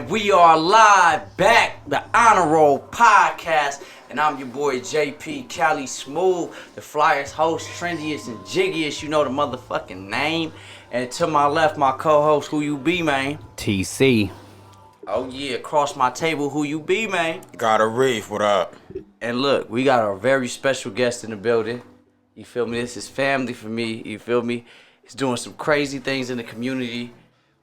we are live back, the Honor Roll Podcast, and I'm your boy JP Cali Smoov, the flyest host, trendiest and jiggiest, you know the motherfucking name. And to my left, my co-host, who you be, man? TC. Oh yeah, across my table, who you be, man? Got Areef, what up? And look, we got a very special guest in the building. You feel me? This is family for me, you feel me? He's doing some crazy things in the community.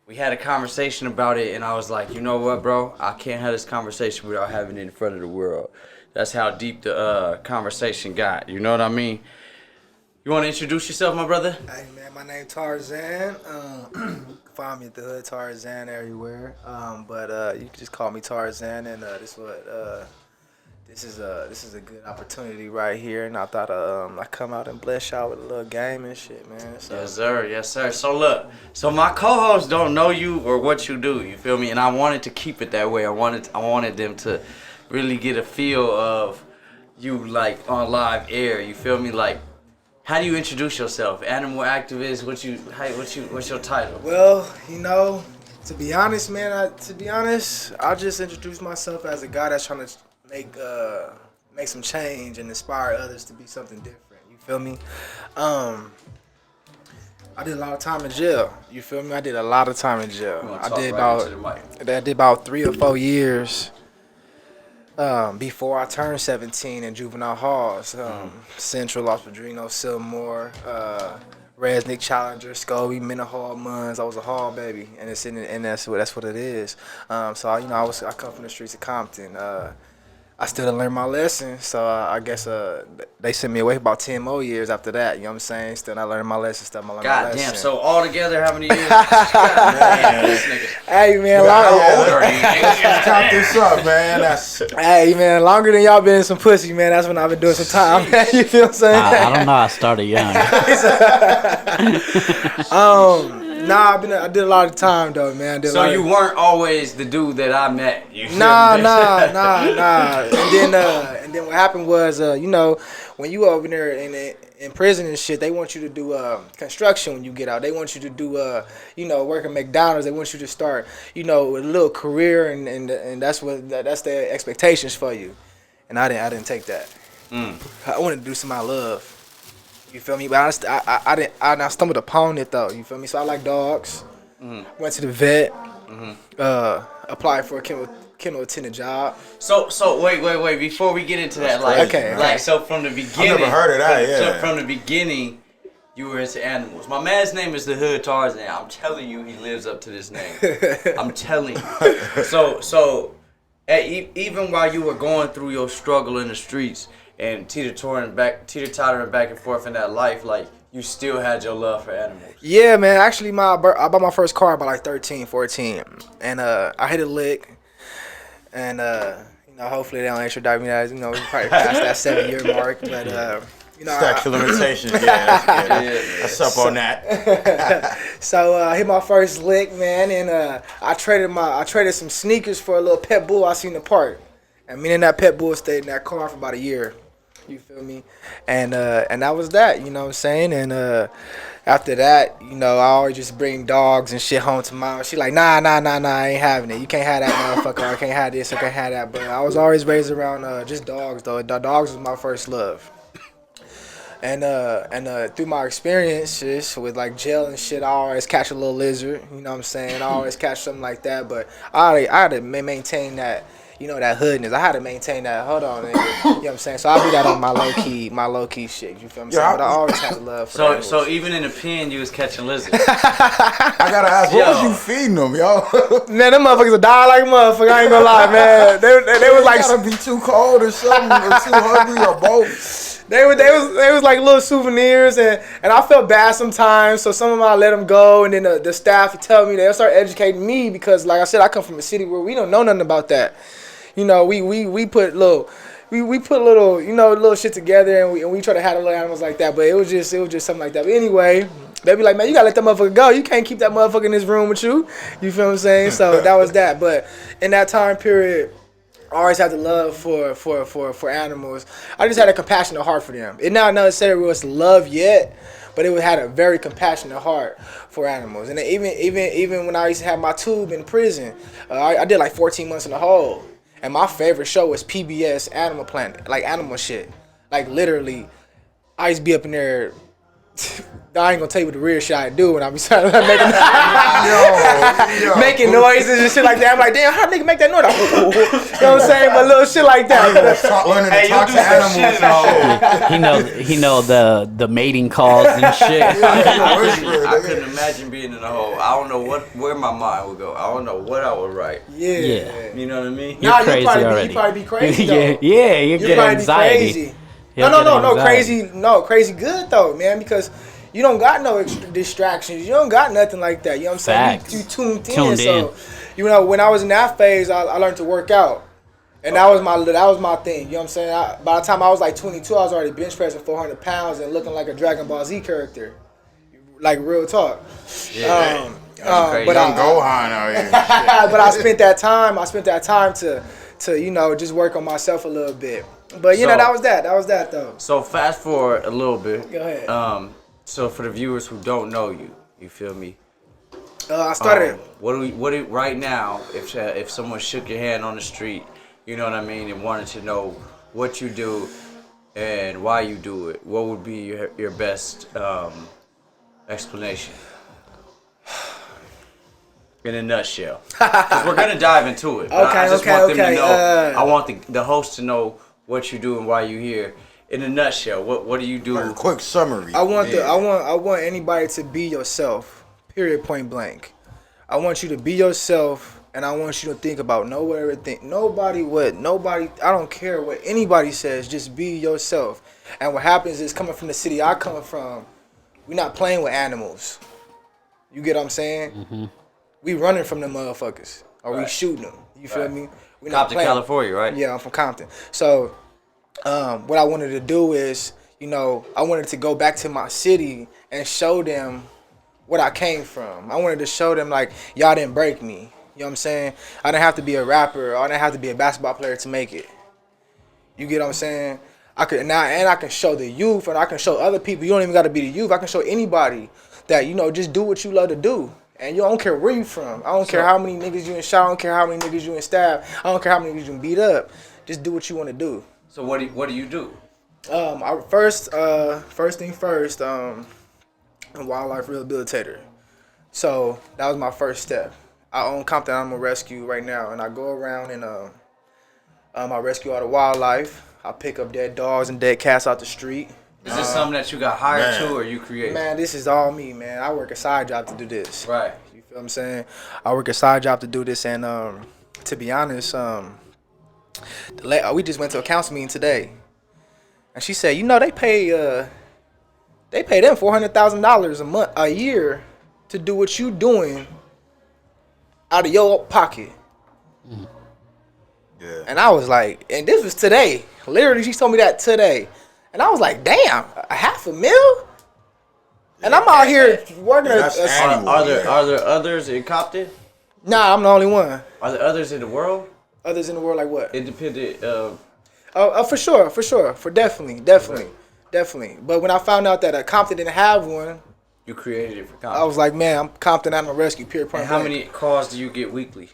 We had a conversation about it, and I was like, you know what, bro? I can't have this conversation without having it in front of the world. That's how deep the conversation got. You know what I mean? You want to introduce yourself, my brother? Hey, man, my name Tarzan. You can find me at the hood, Tarzan, everywhere. But you can just call me Tarzan, and this is a good opportunity right here, and I thought I come out and bless y'all with a little game and shit, man. So. Yes, sir. So look, my co-hosts don't know you or what you do. You feel me? And I wanted to keep it that way. I wanted them to really get a feel of you, like on live air. You feel me? Like, how do you introduce yourself? Animal activist? What's your title? Well, you know, to be honest, man, I just introduce myself as a guy that's trying to make some change and inspire others to be something different. You feel me? I did a lot of time in jail. You feel me? I did a lot of time in jail. I did about 3 or 4 years before I turned 17 in juvenile halls. Central, Los Padrinos, Silmore, Resnick, Challenger, Scobie, Mental Hall, Munns. I was a hall baby, and that's what it is. I come from the streets of Compton. I still didn't learn my lesson, so I guess they sent me away for about 10 more years after that. You know what I'm saying? Still not learning my lesson. God damn, so altogether, how many years? Man, hey, man, How old are you? Count this up, man. Hey, man, longer than y'all been in some pussy, man. That's when I've been doing some time, man. You feel what I'm saying? I don't know. I started young. I did a lot of time though, man. So you weren't always the dude that I met. You feel Nah. me? And then what happened was, when you over there in prison and shit, they want you to do construction when you get out. They want you to do work at McDonald's. They want you to start with a little career, and that's their expectations for you. And I didn't take that. I wanted to do something I love. You feel me? But I stumbled upon it though. You feel me? So I like dogs. Went to the vet. Applied for a kennel attendant job. So wait. Before we get into that, so from the beginning, I've never heard of that. Yeah. So from the beginning, you were into animals. My man's name is the Hood Tarzan. I'm telling you, he lives up to this name. I'm telling you. So even while you were going through your struggle in the streets and teeter-tottering back and forth in that life, like, you still had your love for animals. Yeah, man. Actually, I bought my first car by like 13, 14. And I hit a lick. And, hopefully they don't extradite me. We probably past that 7-year mark. But, statute of limitations, That's up on that. So I hit my first lick, man. And I traded some sneakers for a little pet bull I seen in the park. And me and that pet bull stayed in that car for about a year. You feel me? And that was that, you know what I'm saying? And after that, I always just bring dogs and shit home to mom. She like, nah, I ain't having it. You can't have that motherfucker. I can't have this, I can't have that. But I was always raised around just dogs, though. Dogs was my first love. And through my experiences with like jail and shit, I always catch a little lizard. You know what I'm saying? I always catch something like that. But I had to maintain that. That hoodness. I had to maintain that. Hold on, nigga. You know what I'm saying? So I do that on my low key shit. You feel what I'm saying? But I always had love for animals. So even in the pen, you was catching lizards. I gotta ask, what was you feeding them, yo? Man, them motherfuckers would die like a motherfucker. I ain't gonna lie, man. They was like, gotta be too cold or something, or too hungry, or both. They was like little souvenirs, and I felt bad sometimes. So some of them I let them go, and then the staff would tell me, they'll start educating me because, like I said, I come from a city where we don't know nothing about that. We put little little shit together, and we try to have little animals like that. But it was just something like that. But anyway, they be like, man, you gotta let that motherfucker go. You can't keep that motherfucker in this room with you. You feel what I'm saying? So that was that. But in that time period, I always had the love for animals. I just had a compassionate heart for them. It not necessarily was love yet, but it had a very compassionate heart for animals. And even when I used to have my tube in prison, I did like 14 months in the hole. And my favorite show was PBS Animal Planet, like animal shit. Like literally, I used to be up in there. I ain't gonna tell you what the real shit I do when I be making noises and shit like that. I'm like, damn, how nigga make that noise? You know what I'm saying? But little shit like that. Learning to talk to animals. He know the mating calls and shit. I couldn't imagine being in a hole. I don't know where my mind would go. I don't know what I would write. Yeah. You know what I mean? You're crazy already. You probably be crazy though. yeah, you get anxiety. No, crazy good though, man, because you don't got no distractions. You don't got nothing like that. You know what I'm saying? You tuned in. So, you know, when I was in that phase, I learned to work out. And that was my thing. You know what I'm saying? By the time I was like 22, I was already bench pressing 400 pounds and looking like a Dragon Ball Z character. Like real talk. Yeah. But I'm Gohan out here. But I spent that time to you know, just work on myself a little bit. But you know, that was that though. So fast forward a little bit. Go ahead. So for the viewers who don't know you feel me? I started. Right now? If someone shook your hand on the street, you know what I mean, and wanted to know what you do and why you do it, what would be your best explanation? In a nutshell, because we're gonna dive into it. But I just want them to know. I want the host to know what you do and why you here. In a nutshell, what do you do? Like a quick summary. I want anybody to be yourself. Period. Point blank. I want you to be yourself, and I want you to think about nobody. I don't care what anybody says. Just be yourself. And what happens is, coming from the city I come from, we're not playing with animals. You get what I'm saying? Mm-hmm. We running from them motherfuckers, or we shooting them. You feel me? We not Compton, California, right? Yeah, I'm from Compton. So, what I wanted to do is, you know, I wanted to go back to my city and show them what I came from. I wanted to show them, like, y'all didn't break me. You know what I'm saying? I didn't have to be a rapper, or I didn't have to be a basketball player to make it. You get what I'm saying? I can show the youth, and I can show other people. You don't even got to be the youth. I can show anybody that, you know, just do what you love to do. And you don't care where you from. I don't care how many niggas you in shot. I don't care how many niggas you in stab. I don't care how many niggas you beat up. Just do what you want to do. So what do you do? First thing first, I'm a wildlife rehabilitator. So that was my first step. I own Compton Animal Rescue right now, and I go around and I rescue all the wildlife. I pick up dead dogs and dead cats out the street. Is this something that you got hired to, or you created? Man, this is all me, man. I work a side job to do this. Right. You feel what I'm saying? I work a side job to do this, and to be honest, we just went to a council meeting today, and she said, you know, they pay them $400,000 a year to do what you doing out of your pocket. Yeah. And I was like, and this was today. Literally, she told me that today. And I was like, damn, $500,000? And I'm out here working. Are there others in Compton? Nah, I'm the only one. Are there others in the world? Others in the world, like what? Independent. For sure. Definitely. But when I found out that Compton didn't have one, you created it for Compton. I was like, man, I'm Compton Animal Rescue. Period. And how many calls do you get weekly?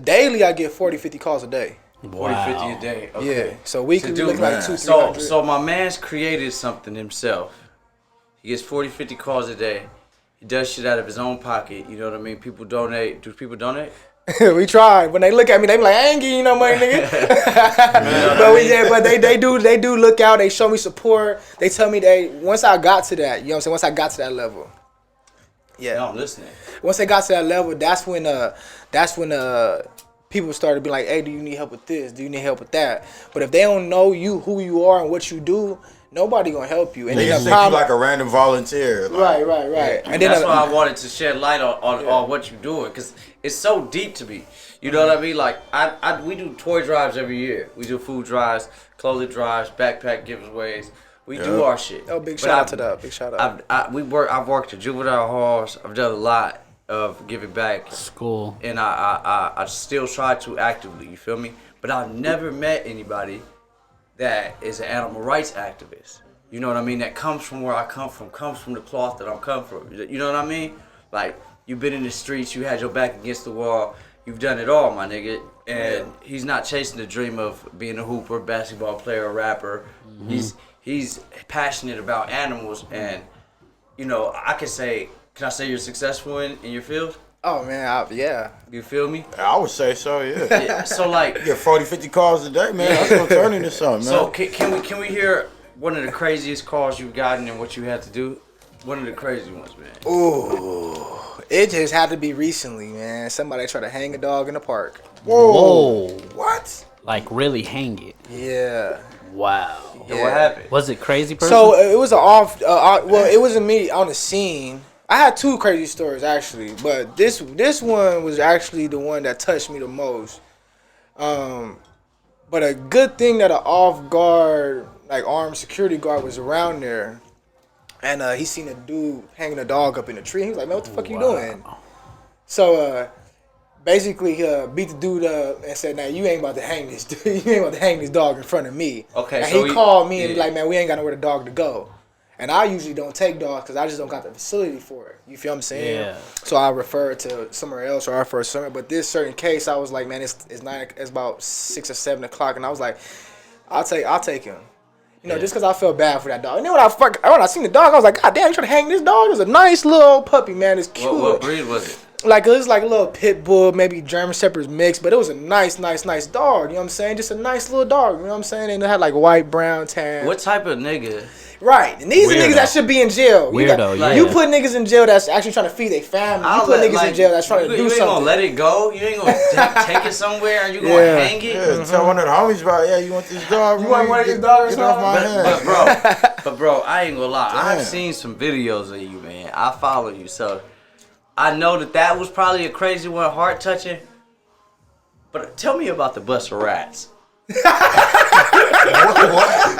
Daily, I get 40, 50 calls a day. 40, 50 a day. Okay. Yeah. So weekly, we look like 200-300. So my man's created something himself. He gets 40, 50 calls a day. He does shit out of his own pocket. You know what I mean? People donate. Do people donate? We try. When they look at me, they be like, I ain't giving you no money, nigga. But they do look out. They show me support. They tell me once I got to that, you know what I'm saying? Once I got to that level. Yeah. No, I'm listening. Once they got to that level, that's when people started being like, hey, do you need help with this? Do you need help with that? But if they don't know you, who you are, and what you do, nobody gonna help you. And they just think you like a random volunteer. Like, right. Yeah. And that's why I wanted to shed light on what you're doing, because it's so deep to me. You know what I mean? Like, we do toy drives every year. We do food drives, clothing drives, backpack giveaways. We do our shit. Oh, big shout out to that. Big shout out. I've worked at juvenile halls. I've done a lot. of giving back. School. And I still try to actively, you feel me? But I've never met anybody that is an animal rights activist. You know what I mean? That comes from where I come from, comes from the cloth that I'm come from. You know what I mean? Like, you've been in the streets, you had your back against the wall, you've done it all, my nigga. And he's not chasing the dream of being a hooper, basketball player, rapper. He's passionate about animals, and you know, can I say you're successful in your field? Oh man, yeah. You feel me? I would say so, yeah. Yeah. So like, You get 40, 50 calls a day, man. That's gonna turn into something, man. so can we hear one of the craziest calls you've gotten and what you had to do? One of the crazy ones, man. Ooh, it just had to be recently, man. Somebody tried to hang a dog in the park. Whoa. What? Like really hang it. Yeah. Wow. And what happened? Was it crazy person? So it was well, it wasn't me on the scene. I had two crazy stories actually, but this one was actually the one that touched me the most. But a good thing that an off guard, like armed security guard, was around there, and he seen a dude hanging a dog up in a tree. He was like, "Man, what the fuck you doing?" So basically, he beat the dude up and said, "Now you ain't about to hang this dude. You ain't about to hang this dog in front of me." Okay, and so he called me and be like, "Man, we ain't got nowhere the dog to go." And I usually don't take dogs because I just don't got the facility for it. You feel what I'm saying? Yeah. So I refer to somewhere else, or I refer to somewhere. But this certain case, I was like, man, it's about 6 or 7 o'clock, and I was like, I'll take him. You know, just because I felt bad for that dog. And then when I seen the dog, I was like, God damn, you trying to hang this dog? It was a nice little puppy, man. It's cute. What breed was it? Like, it was like a little pit bull, maybe German Shepherd's mix, but it was a nice dog. You know what I'm saying? Just a nice little dog. You know what I'm saying? And it had like white, brown, tan. What type of nigga? Right, and these are niggas that should be in jail. Weirdo, yeah. You put niggas in jail that's actually trying to feed their family. You put niggas in jail that's trying to do something. You ain't gonna let it go. You ain't gonna take it somewhere and you gonna hang it. Yeah, tell one of the homies about, you want this dog? You want one of these dogs? Get off my hand. But bro, I ain't gonna lie. Damn. I've seen some videos of you, man. I follow you, so I know that was probably a crazy one, heart touching. But tell me about the bus of rats.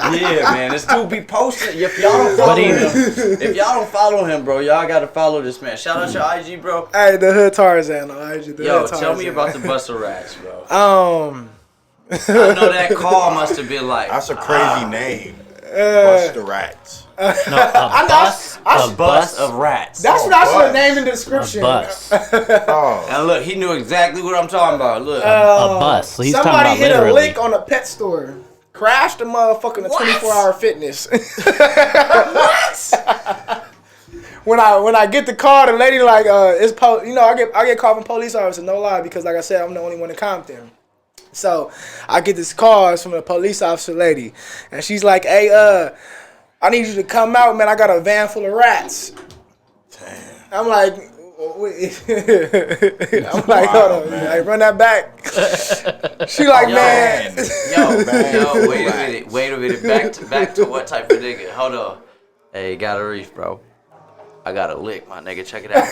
Yeah, man, this dude be posting. If y'all don't follow him, follow him, bro, y'all gotta follow this man. Shout out your IG, bro. Hey, the Hood Tarzan on IG. Yo, tell me about the bus of rats, bro. I know that call must have been like. That's a crazy name. Bust the Rats. No, a bus of rats. That's what I should have named in the description. A bus. And look, he knew exactly what I'm talking about. Look, A bus. He's talking somebody about hit literally. a lick on a pet store. Crashed the motherfucker in a 24-hour fitness. What? When I get the call, the lady like I get called from police officer, no lie, because like I said, I'm the only one in Compton. So I get this call from a police officer lady, and she's like, "Hey, I need you to come out, man. I got a van full of rats." Damn. I'm like, hold on, like, run that back. She like, man. Yo, wait a minute. Back to what type of nigga? Hold on. Hey, got Areef, bro. I got a lick, my nigga. Check it out.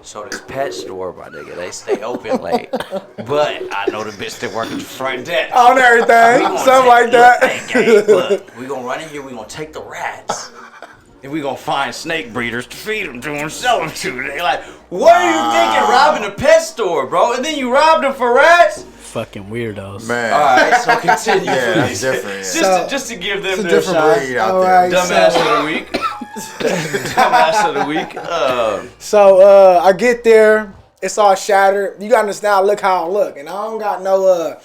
So this pet store, my nigga, they stay open late. But I know the bitch that work at the front desk. On everything, something like that. Look, we gonna run in here, we gonna take the rats. And we gonna find snake breeders to feed them to and sell them to. They like, what are you thinking, robbing a pet store, bro? And then you robbed them for rats? Fucking weirdos. Man. All right, so continue. Yeah, please. that's different. Yeah. Just to give them It's a their different shot. breed out there. Dumbass of the week. Dumbass of the week. So I get there, it's all shattered. You gotta understand, look how I look, and I don't got no little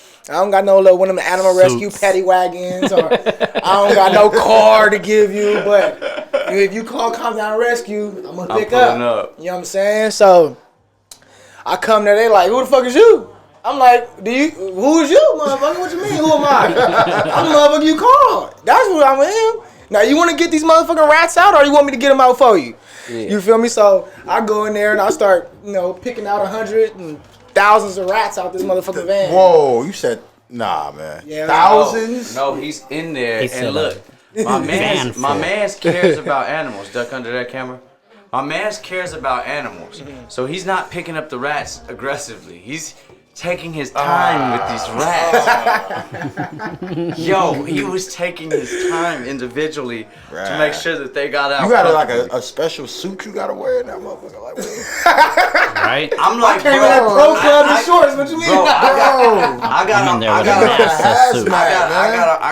one of them animal rescue paddy wagons, or I don't got no car to give you. But if you call Come Down Rescue, I'm gonna pick up. You know what I'm saying? So I come there, they like, who the fuck is you? I'm like, who is you, motherfucker? What you mean? Who am I? I'm the motherfucker you called. That's what I am. Now, you want to get these motherfucking rats out, or you want me to get them out for you? Yeah. You feel me? So I go in there and I start, picking out 100 and thousands of rats out this motherfucking van. Whoa, you said, nah, man. Yeah, thousands? No, he's in there. And look, my man's cares about animals. Duck under that camera. My man's cares about animals. So he's not picking up the rats aggressively. taking his time with these rats. Yo, he was taking his time individually to make sure that they got out. You got like a special suit you gotta wear in that motherfucker. Like, Right? I'm like, Came in that pro club and shorts. What you mean? Bro, I got I'm in there with a massive suit. I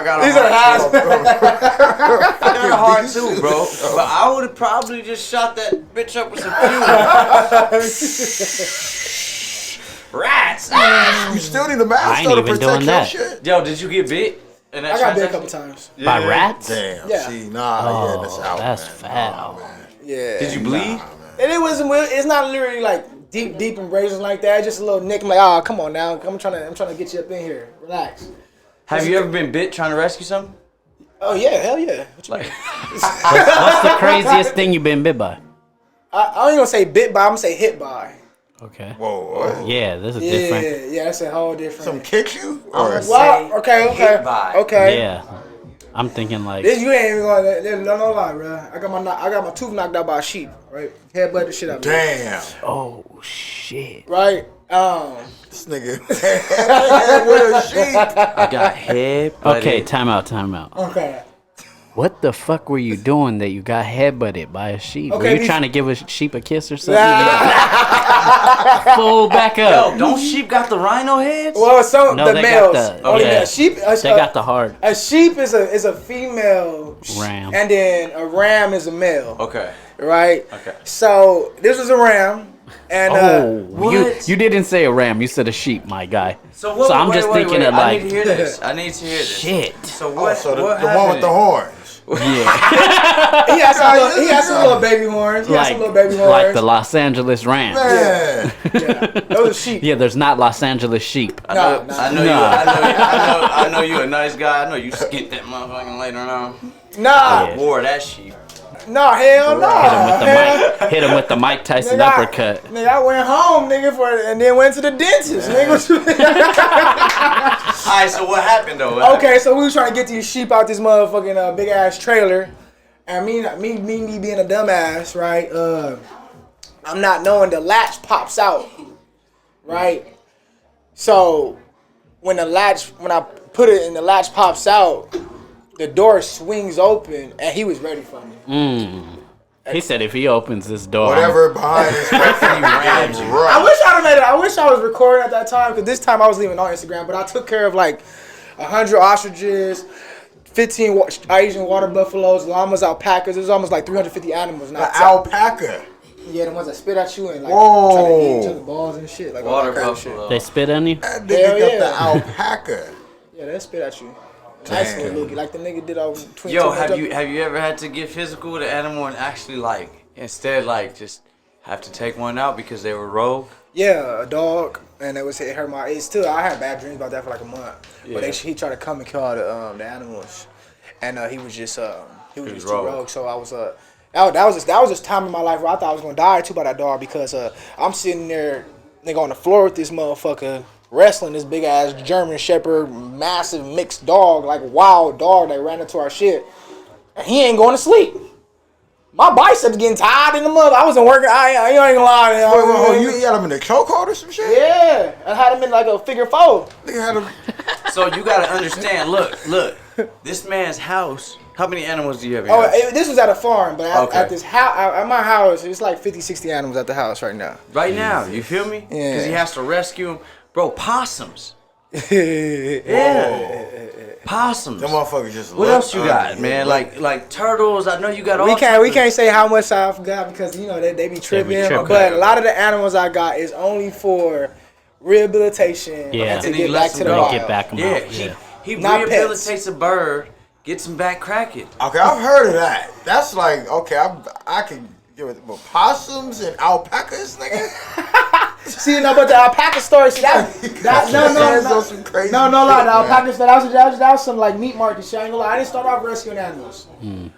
got a These are heart, hazmat. I got a heart too, bro. But I would have probably just shot that bitch up with some fumes. Rats. you still need a mask I ain't though to even protect doing your that. shit. Yo, did you get bit? In that I got bit a transaction? couple times. By rats? Damn. Yeah. See, Oh, that's out. that's man. foul. Nah, man. Yeah. Did you bleed? And it wasn't. It's not literally like deep abrasions like that. It's just a little nick. I'm like, oh, come on now. I'm trying to get you up in here. Relax. Have you ever been bit trying to rescue something? Oh yeah, hell yeah. What you Like, mean? What's the craziest thing you've been bit by? I ain't gonna say bit by. I'm gonna say hit by. Okay. Whoa. Yeah, this is Yeah, different. yeah, that's a whole different. Some kick you? I'm Or gonna say Well, okay. hit by. Okay. Yeah. I'm thinking like, This you ain't even gonna. No lie, bro. I got my tooth knocked out by a sheep. Right. Headbutt the shit out of me. damn. oh shit. Right. This nigga with a sheep. I got hit. Okay, time out. Okay. What the fuck were you doing that you got headbutted by a sheep? Okay, were you trying to give a sheep a kiss or something? Full back up. Yo, don't sheep got the rhino heads? Well, some No, the they males. got the- Only yeah. a sheep. They got the hard. A sheep is a female Ram. and then a ram is a male. Okay. Right. Okay. So this was a ram, and You didn't say a ram. You said a sheep, my guy. So, what, I'm wait, just wait, thinking wait. of I like, need to hear this. I need to hear this. shit. So what? So the what one with the happened? horns. Yeah, he had some little baby horns. He had some little baby horns. like the Los Angeles Rams. Man. Yeah, those are sheep. Yeah, there's not Los Angeles sheep. I know, Nah, I know you. I know you a nice guy. I know you skint that motherfucking later on. Nah, Yeah. Wore that sheep. nah, hell no. Hit him with the Mike Tyson Nigga, uppercut. Nigga, I went home, nigga, and then went to the dentist, nigga. All right, so what happened though? What Okay, so we was trying to get these sheep out this motherfucking big ass trailer, and me being a dumbass, right? I'm not knowing the latch pops out, right? So when I put it and the latch pops out, the door swings open, and he was ready for me. He said if he opens this door, Whatever behind his back, he rams you. I right. wish I'd have made it. I wish I was recording at that time, because this time I was leaving on Instagram, but I took care of like 100 ostriches, 15 Asian water buffaloes, llamas, alpacas. It was almost like 350 animals. The alpaca. Yeah, the ones that spit at you and like Whoa. try to eat each other balls and shit. Like all Water that kind of shit. buffalo. they spit on you. That Hell nigga got yeah. the alpaca. Yeah, they spit at you. Nice Damn. little loogie, like the nigga did on Twin Yo, Toes. have you ever had to get physical with an animal and actually like instead like just have to take one out because they were rogue? Yeah, a dog, and it hurt my. It's still. I had bad dreams about that for like a month. Yeah. But he tried to come and kill all the animals, and he was just just too rogue. rogue. So I was that was just time in my life where I thought I was gonna die too by that dog, because I'm sitting there, nigga, on the floor with this motherfucker wrestling this big ass German Shepherd, massive mixed dog, like wild dog that ran into our shit, and he ain't going to sleep. My biceps getting tired in the mother. I wasn't working. I ain't gonna lie. Wait, you had him in the chokehold or some shit? Yeah, I had him in like a figure four. Nigga had him. So you gotta understand. Look, this man's house. How many animals do you have? In Oh, your house? this was at a farm, but Okay. at this house, at my house, it's like 50, 60 animals at the house right now. Right now, you feel me? Yeah. Because he has to rescue them. Bro, possums. Yeah. Possums. Them motherfuckers just What look else you got, ugly. man? Like turtles. I know you got all. We types of- can't say how much I forgot, because you know they be tripping. tripping. But a lot of the animals I got is only for rehabilitation Yeah. and to And he get lets back to them the go. wild. Get back 'em Yeah, out. he Not rehabilitates a bird, gets him back cracking. Okay, I've heard of that. That's like, okay, I can give it. But possums and alpacas, nigga? See, no, but the alpaca story, see that Hands on some crazy no, shit, the man. alpaca story, that was some like meat market shit. I ain't gonna lie, I didn't start off rescuing animals.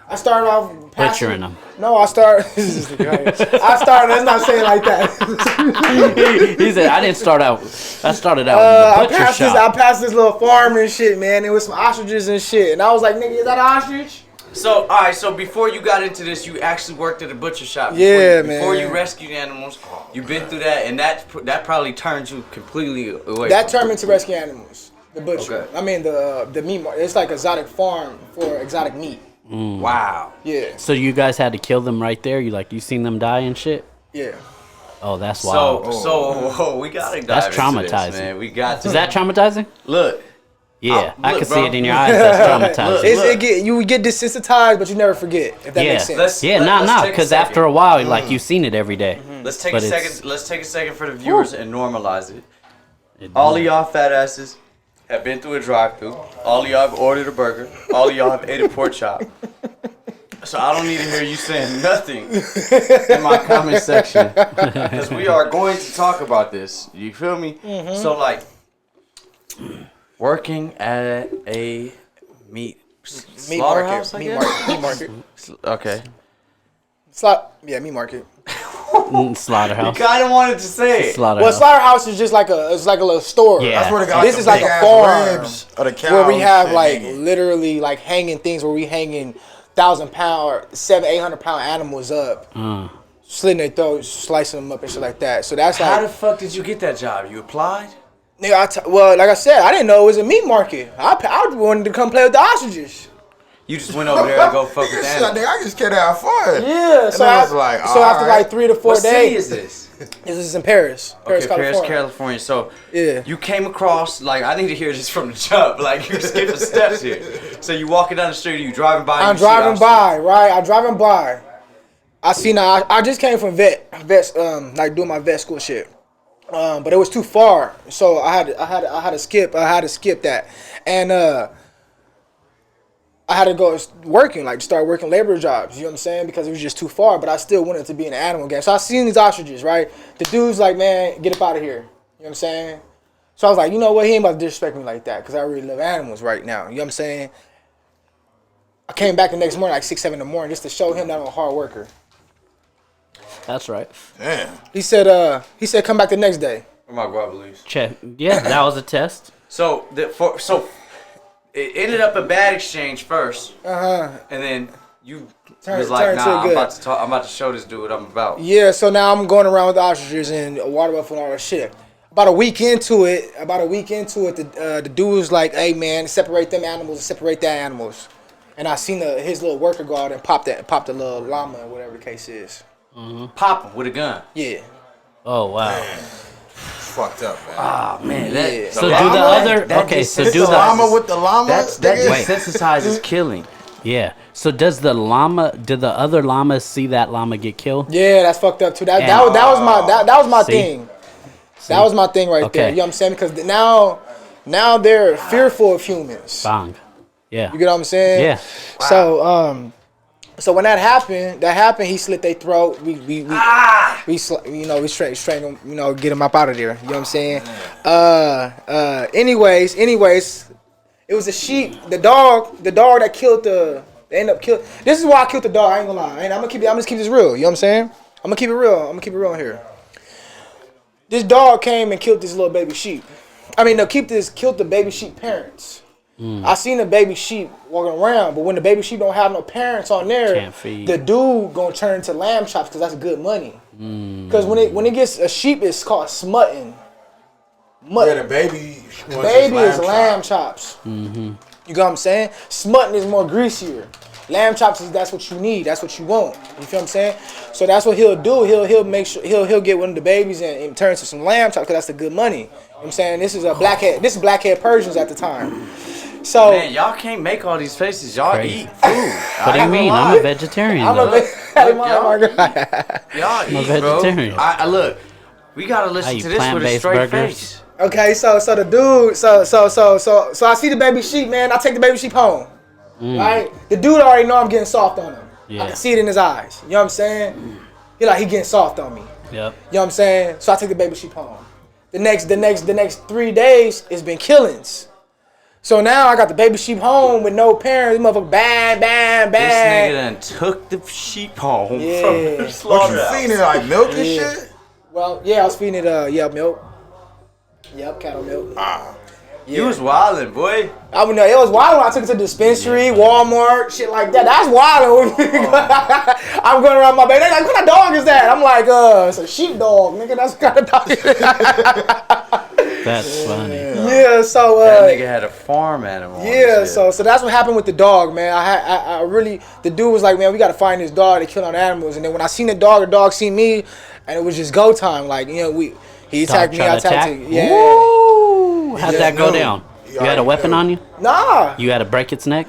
I started off Butchering them. No, I started. Let's not say it like that. He said, I started out in the I butcher passed shop. this little farm and shit, man. There was some ostriches and shit, and I was like, nigga, is that an ostrich? So, all right. So before you got into this, you actually worked at a butcher shop. Yeah, Before man. you rescued animals, you've been through that, and that probably turned you completely away. That turned me to rescue animals. The butcher. Okay. I mean the meat market. It's like exotic farm for exotic meat. Wow. Yeah. So you guys had to kill them right there? You seen them die and shit? Yeah. Oh, that's wild. So we gotta dive That's into this, traumatizing. man. We got to. Is that traumatizing? Look? Yeah, I look, can see bro. it in your eyes. That's traumatizing. You get desensitized, but you never forget. If that makes sense. Let's take Because a after second. a while, like you've seen it every day. Let's take But a it's- second. Let's take a second for the viewers and normalize it. All of y'all fat asses have been through a drive-thru. All of y'all have ordered a burger. All of y'all have ate a pork chop. So I don't need to hear you saying nothing in my comment section because we are going to talk about this. You feel me? So like working at a meat slaughterhouse, I guess? Meat market. Okay. Meat market. Slaughterhouse. You kind of wanted to say it. Slaughterhouse. Well, slaughterhouse is just like a little store. Yeah. That's where they got This the is like big a ass farm ribs of the cow where we have shit like hanging. literally like hanging things where we hanging 1,000-pound or 700-800-pound animals up, slitting their throats, slicing them up and shit like that. So that's How like, the fuck did you get that job? You applied? nigga. Well, like I said, I didn't know it was a meat market. I wanted to come play with the ostriches. You just went over there to go fuck with Nigga, the shit, animals. nigga, I just can't have fun. Yeah. And So I was like, so after alright. like 3 to 4 What city days, is this? this is in Paris, Okay, California. California. So Yeah. you came across, like, I need to hear this from the jump. Like, you're skipping steps here. So you walking down the street, you driving by. I'm you see driving ostriches. by, right? I'm driving by. I just came from vets, like doing my vet school shit. But it was too far, so I had to skip that, and I had to go working, like start working labor jobs. You know what I'm saying? Because it was just too far. But I still wanted to be in the animal game. So I seen these ostriches, right? The dude's like, man, get up out of here. You know what I'm saying? So I was like, you know what? He ain't about to disrespect me like that because I really love animals right now. You know what I'm saying? I came back the next morning, like 6, 7 in the morning, just to show him that I'm a hard worker. That's right. Damn. He said, come back the next day. Where my guava leaves? Check. Yeah, that was a test. So it ended up a bad exchange first, Uh-huh. and then you Turn- was like, turn to nah, good. I'm about to show this dude what I'm about. Yeah, so now I'm going around with the ostriches and water buffalo and all that shit. About a week into it, the dude was like, hey man, separate them animals and separate that animals. And I seen his little worker go out and pop the little llama or whatever the case is. Pop him with a gun. Yeah. Oh wow. It's fucked up, man. Ah man, that. Yeah. So do llama? the other? That Okay, so Hit do the the llama with the llama. That nigga? desensitizes killing. yeah. So does the llama? Do the other llamas see that llama get killed? Yeah, that's fucked up too. That And- was my See? thing. That was my thing right Okay. there. You know what I'm saying? Because now they're fearful of humans. Bang. Yeah. You get what I'm saying? Yeah. So when that happened, he slit their throat. We straighten them, get him up out of there. You know what I'm saying? Anyways, it was a sheep. The dog that killed they ended up killing. This is why I killed the dog. I ain't gonna lie. I'm just keep this real. You know what I'm saying? I'm gonna keep it real here. This dog came and killed this little baby sheep. Killed the baby sheep parents. I seen the baby sheep walking around, but when the baby sheep don't have no parents on there, Can't feed. the dude gonna turn into lamb chops because that's good money. Because when it gets a sheep, it's called smutting. Yeah, the baby. Baby is lamb chops. You know what I'm saying? Smutting is more greasier. Lamb chops that's what you need. That's what you want. You feel what I'm saying? So that's what he'll do. He'll make sure he'll get one of the babies and turn into some lamb chops because that's the good money. You know what I'm saying? This is blackhead Persians at the time. So Man, y'all can't make all these faces. Y'all Crazy. eat food. What do you mean? I'm a vegetarian. I'm though. Y'all eat, vegetarian. bro. I look. We gotta listen eat to this with a plant-based straight burgers. face. Okay, so the dude, so I see the baby sheep, man. I take the baby sheep home. Right? The dude already know I'm getting soft on him. Yeah. I can see it in his eyes. You know what I'm saying? He getting soft on me. Yep. You know what I'm saying? So I take the baby sheep home. The next 3 days it's been killings. So now I got the baby sheep home with no parents. This motherfucker bang. This nigga done took the sheep home Yeah. from the What you slaughterhouse. feeding it like milk and shit? Well, yeah, I was feeding it milk. Yep, cattle milk. You was wildin', boy. I mean, it was wild when I took it to the dispensary, Walmart, shit like that. That's wild. I'm going around my baby. They're like, what kind of dog is that? I'm like, it's a sheepdog, nigga. That's what kind of dog it is. That's funny. Yeah, so That nigga had a farm animal. yeah, so that's what happened with the dog, man. I really, the dude was like, man, we got to find this dog to kill on animals. And then when I seen the dog seen me, and it was just go time. Like, you know, he attacked me, I attacked him. Yeah. Woo! How'd that go down? You had a weapon on you? Nah. You had to break its neck?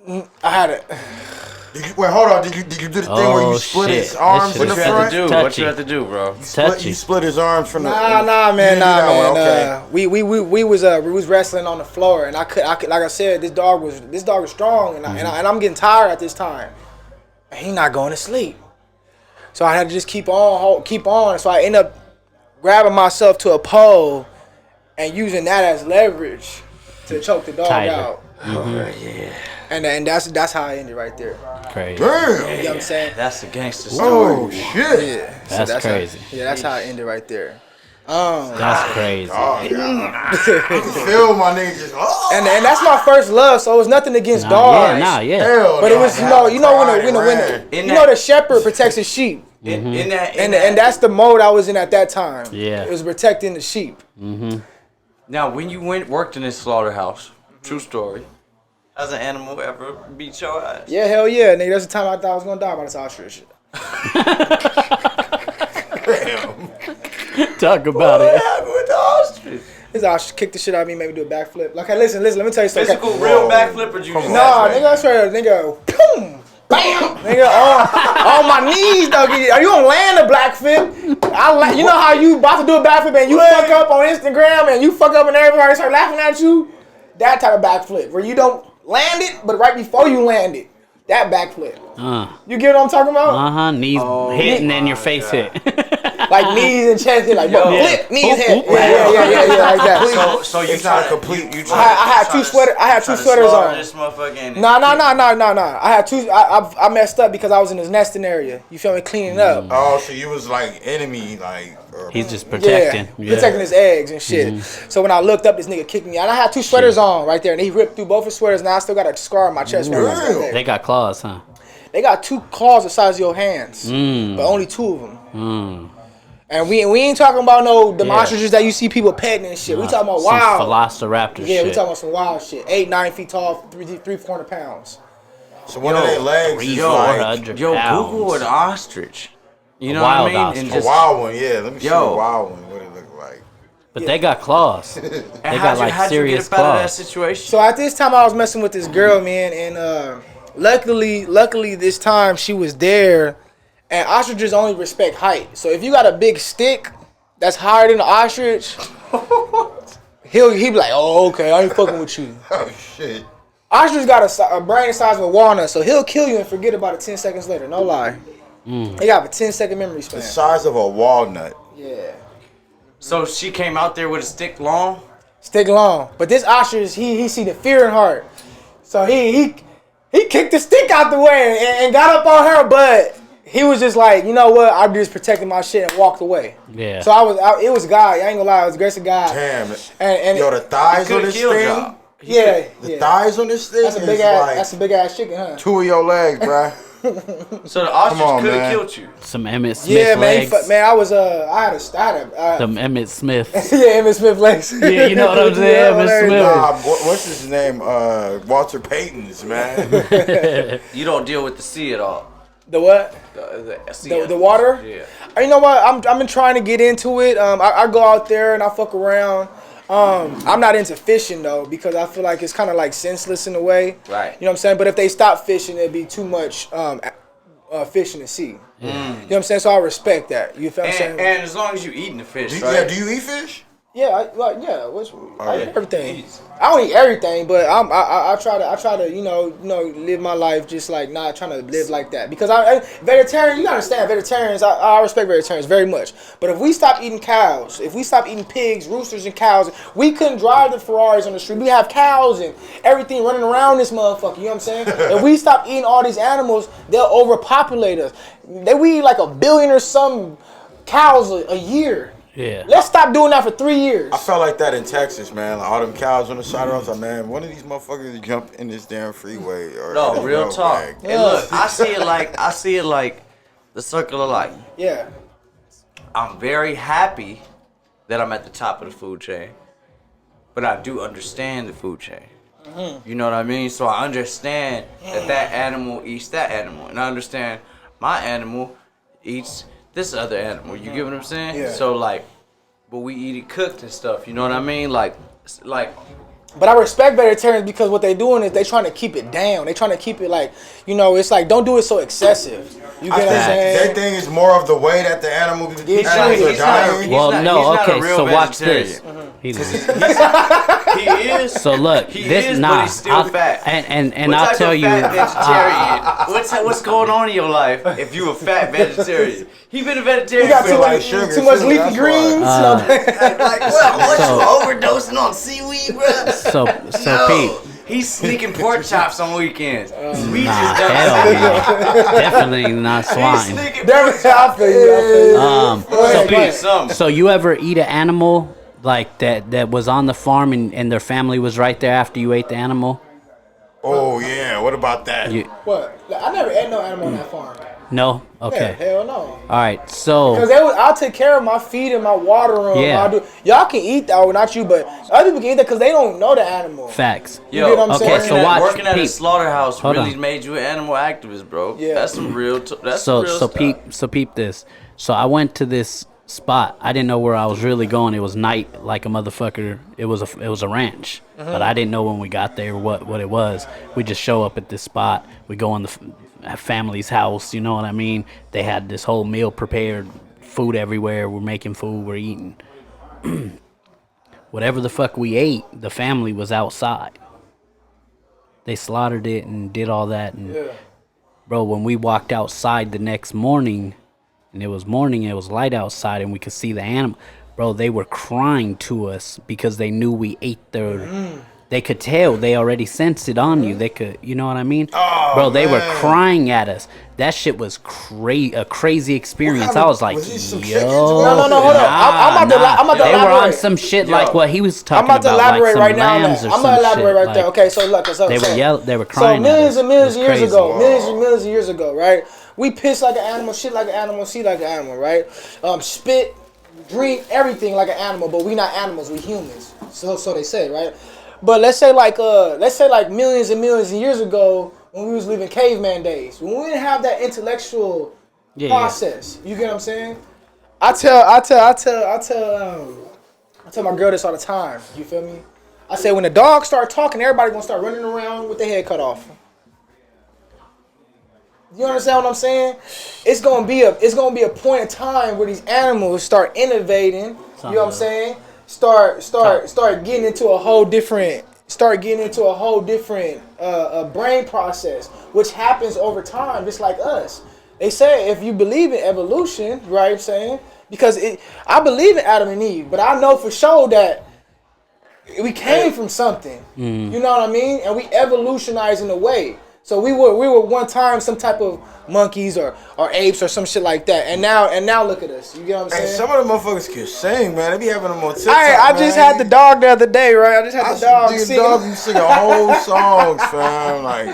I had it. Wait, hold on. Did you do the thing where you split his arms in the What you have front? to do? What you have to do, bro? You split his arms from the. Nah, man. Okay. We was wrestling on the floor, and I could like I said, this dog was strong, and I'm getting tired at this time. And he not going to sleep, so I had to just keep on. So I end up grabbing myself to a pole and using that as leverage to choke the dog out. Yeah. And that's how I ended right there. Crazy. Damn. You know what I'm saying? That's the gangster story. Oh shit. Yeah. That's crazy. That's how I ended right there. That's crazy. Oh, yeah. Feel my nigga just. Oh. And that's my first love, so it was nothing against dogs. Hell But it was no. you know when the shepherd protects his sheep. In that, And that's the mode I was in at that time. Yeah. It was protecting the sheep. Now, when you worked in this slaughterhouse, true story, has an animal ever beat your ass? Yeah, hell yeah, nigga. That's the time I thought I was gonna die by this ostrich. Talk about What it. happened with the ostrich? This ostrich kicked the shit out of me, made me do a backflip. Like, hey, listen, let me tell you something. Physical, real backflip, or you just Nah, nigga, I swear, nigga, boom, bam, nigga, on my knees, though. Are you gonna land a backflip? You know how you about to do a backflip and you fuck up on Instagram and you fuck up and everybody start laughing at you? That type of backflip where you don't land it, but right before you land it, that backflip. You get what I'm talking about? Knees hitting and your face hit. Like knees and chest hit, like flip, knees hit. Yeah, like that. So you It's not try a complete. You I had two sweaters on. This motherfucker Nah. I had two. I messed up because I was in his nesting area. You feel me? Cleaning up. Oh, so you was like enemy, like. He's just protecting. Protecting his eggs and shit. So when I looked up, this nigga kicked me out. I had two sweaters on right there, and he ripped through both his sweaters. Now I still got a scar on my chest. They got claws, huh? They got two claws the size of your hands, but only two of them. And we ain't talking about no ostriches that you see people petting and shit. We talking about wild. Velociraptor shit. We talking about some wild shit. 8-9 feet tall, 300-400 pounds. So one of their legs is like Google an ostrich. You know wild what I mean? ostrich. And just, a wild one. Yeah, let me see a wild one. What it look like? But they got claws. They got like how'd serious you get up out of that claws. situation? So at this time, I was messing with this girl, man, and luckily this time she was there. And ostriches only respect height. So if you got a big stick that's higher than the ostrich, he'll be like, oh, okay, I ain't fucking with you. Oh shit. Ostrich got a brain the size of a walnut, so he'll kill you and forget about it 10 seconds later. No lie. He got a 10-second memory span. The size of a walnut. Yeah. So she came out there with a stick long? Stick long. But this ostrich, he see the fear in heart. So he kicked the stick out the way and got up on her, but he was just like, you know what? I'm just protecting my shit and walked away. Yeah. So it was God. I ain't gonna lie. It was grace of God. Damn. And Yo, the thighs on this thing. The thighs on this thing. That's a big ass. That's a big ass chicken, huh? Two of your legs, bruh. So the ostrich could have killed you. Some Emmett Smith Yeah, man. legs. I was I had Some Emmett Smith. yeah, Emmett Smith legs. Yeah, you know what I'm saying? Emmett Smith. Nah, what's his name? Walter Payton's, man. You don't deal with the sea at all. The what? The water? Yeah. You know what? I'm been trying to get into it. I go out there and I fuck around. I'm not into fishing though because I feel like it's kind of like senseless in a way. Right. You know what I'm saying? But if they stop fishing, it'd be too much fish in the sea. You know what I'm saying? So I respect that. You feel what I'm saying? And as long as you eating the fish, Yeah, right? do you eat fish? Yeah, I eat everything. I don't eat everything, but I try to you know live my life just like not trying to live like that because vegetarian. You gotta understand vegetarians. I respect vegetarians very much. But if we stop eating cows, if we stop eating pigs, roosters, and cows, we couldn't drive the Ferraris on the street. We have cows and everything running around this motherfucker. You know what I'm saying? If we stop eating all these animals, they'll overpopulate us. We eat like 1 billion or some cows a year. Yeah. Let's stop doing that for 3 years. I felt like that in Texas, man. Like, all them cows on the side of the road. I was like, man, one of these motherfuckers jump in this damn freeway. Or No, this real road, talk. man. And look, I see it like the circle of life. Yeah. I'm very happy that I'm at the top of the food chain, but I do understand the food chain. You know what I mean? So I understand that animal eats that animal, and I understand my animal eats this other animal. You get what I'm saying? Yeah. So like, but we eat it cooked and stuff. You know what I mean? Like. But I respect vegetarians because what they doing is they trying to keep it down. They trying to keep it like, you know, it's like don't do it so excessive. You get what I'm saying? Their thing is more of the way that the animals are dying. So watch this. He is. So look, He this is, nah, but he's still fat. and What I'll type tell of you, fat vegetarian. What's going on in your life if you a fat vegetarian? He been a vegetarian You got for too like much, sugar, too much too, leafy that's greens. like what So- you overdosing on seaweed, bro? so No, Pete. he's sneaking pork chops on weekends. We Nah, just hell done. no. Definitely not He's swine. sneaking Damn pork it, I feel you. I feel you. So chops. Pete, Something. so you ever eat an animal like that was on the farm and their family was right there after you ate the animal? Oh, yeah. What about that? You, What? Like, I never ate no animal on that farm. no? Okay. Yeah, hell no. All right. So Because I'll take care of my feed and my water them. Yeah. Y'all can eat that, well, not you, but other people can eat that because they don't know the animal. facts. You get what I'm okay, saying? so watch, working at a Pete. slaughterhouse Hold really on. made you an animal activist, bro. Yeah. That's some real. That's So some real so stuff. peep this. So I went to this spot. I didn't know where I was really going. It was night like a motherfucker. It was a ranch, but I didn't know when we got there what it was. We just show up at this spot. We go in the family's house. You know what I mean? They had this whole meal prepared, food everywhere. We're making food. We're eating. Whatever the fuck we ate, the family was outside. They slaughtered it and did all that. And bro, when we walked outside the next morning, and it was morning, it was light outside, and we could see the animal. Bro, they were crying to us because they knew we ate their. They could tell. They already sensed it on you. They could, you know what I mean? Oh, bro, they were man. crying at us. That shit was a crazy experience. I was like, was these some yo. chickens? No, hold up. I'm about to They were on elaborate. some shit Yo. like what he was talking I'm about to elaborate like some right now on lambs that. or I'm some gonna elaborate shit. right Like, there. Okay, so look, they were So crying millions at and us. millions It of was years crazy. ago, millions and millions of years ago, right? We piss like an animal, shit like an animal, see like an animal, right? Spit, drink, everything like an animal, but we not animals, we humans. So they say, right? But let's say like millions and millions of years ago when we was living caveman days, when we didn't have that intellectual process. You get what I'm saying? I tell my girl this all the time. You feel me? I say when the dogs start talking, everybody gonna start running around with their head cut off. You understand what I'm saying? It's gonna be a point in time where these animals start innovating. You know what I'm saying? Start getting into a whole different brain process, which happens over time, just like us. They say if you believe in evolution, right? I'm saying because I believe in Adam and Eve, but I know for sure that we came from something. You know what I mean? And we evolutionized in a way. So we were one time some type of monkeys or apes or some shit like that. And now look at us. You get what I'm saying? Hey, some of the motherfuckers can sing, man. They be having them on TikTok, I just had the dog the other day, right? I just had the dog The singing. dog be singing whole songs, fam. Like,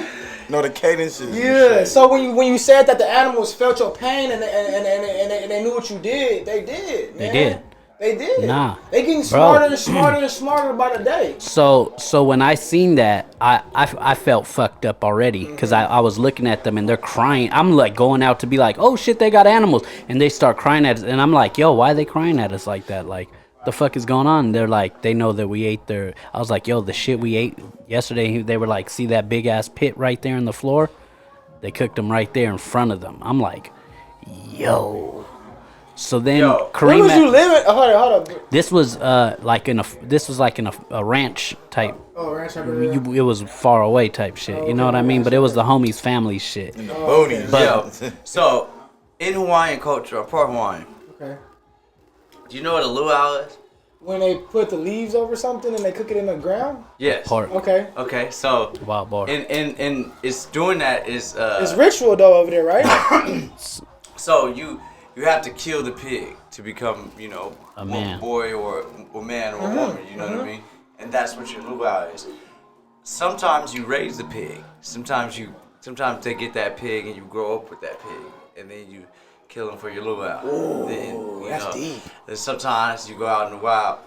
the cadences. and Yeah. shit. So when you said that the animals felt your pain and they knew what you did, they did. Man. They did. They did. Nah. They getting Bro. smarter and smarter and smarter by the day. So when I seen that, I felt fucked up already because I was looking at them and they're crying. I'm like going out to be like, oh shit, they got animals, and they start crying at us, and I'm like, yo, why are they crying at us like that? Like, the fuck is going on? And they're like, they know that we ate their. I was like, yo, the shit we ate yesterday. They were like, see that big ass pit right there in the floor? They cooked them right there in front of them. I'm like, yo. So then Yo. Where Kareem, was you living? Hold up. this was like in a ranch type. Oh, ranch over there. It was far away type shit. You know what I mean? But it was the homies' family shit. The boonies. Yo, so in Hawaiian culture, I'm part Hawaiian. Okay. Do you know what a luau is? When they put the leaves over something and they cook it in the ground? Yes. Part Okay. Okay, so wild bar. and it's doing that is It's ritual though over there, right? so you have to kill the pig to become, A man. boy or man or woman. You know what I mean? And that's what your luau is. Sometimes you raise the pig. Sometimes they get that pig and you grow up with that pig, and then you kill them for your luau. That's deep. And sometimes you go out in the wild.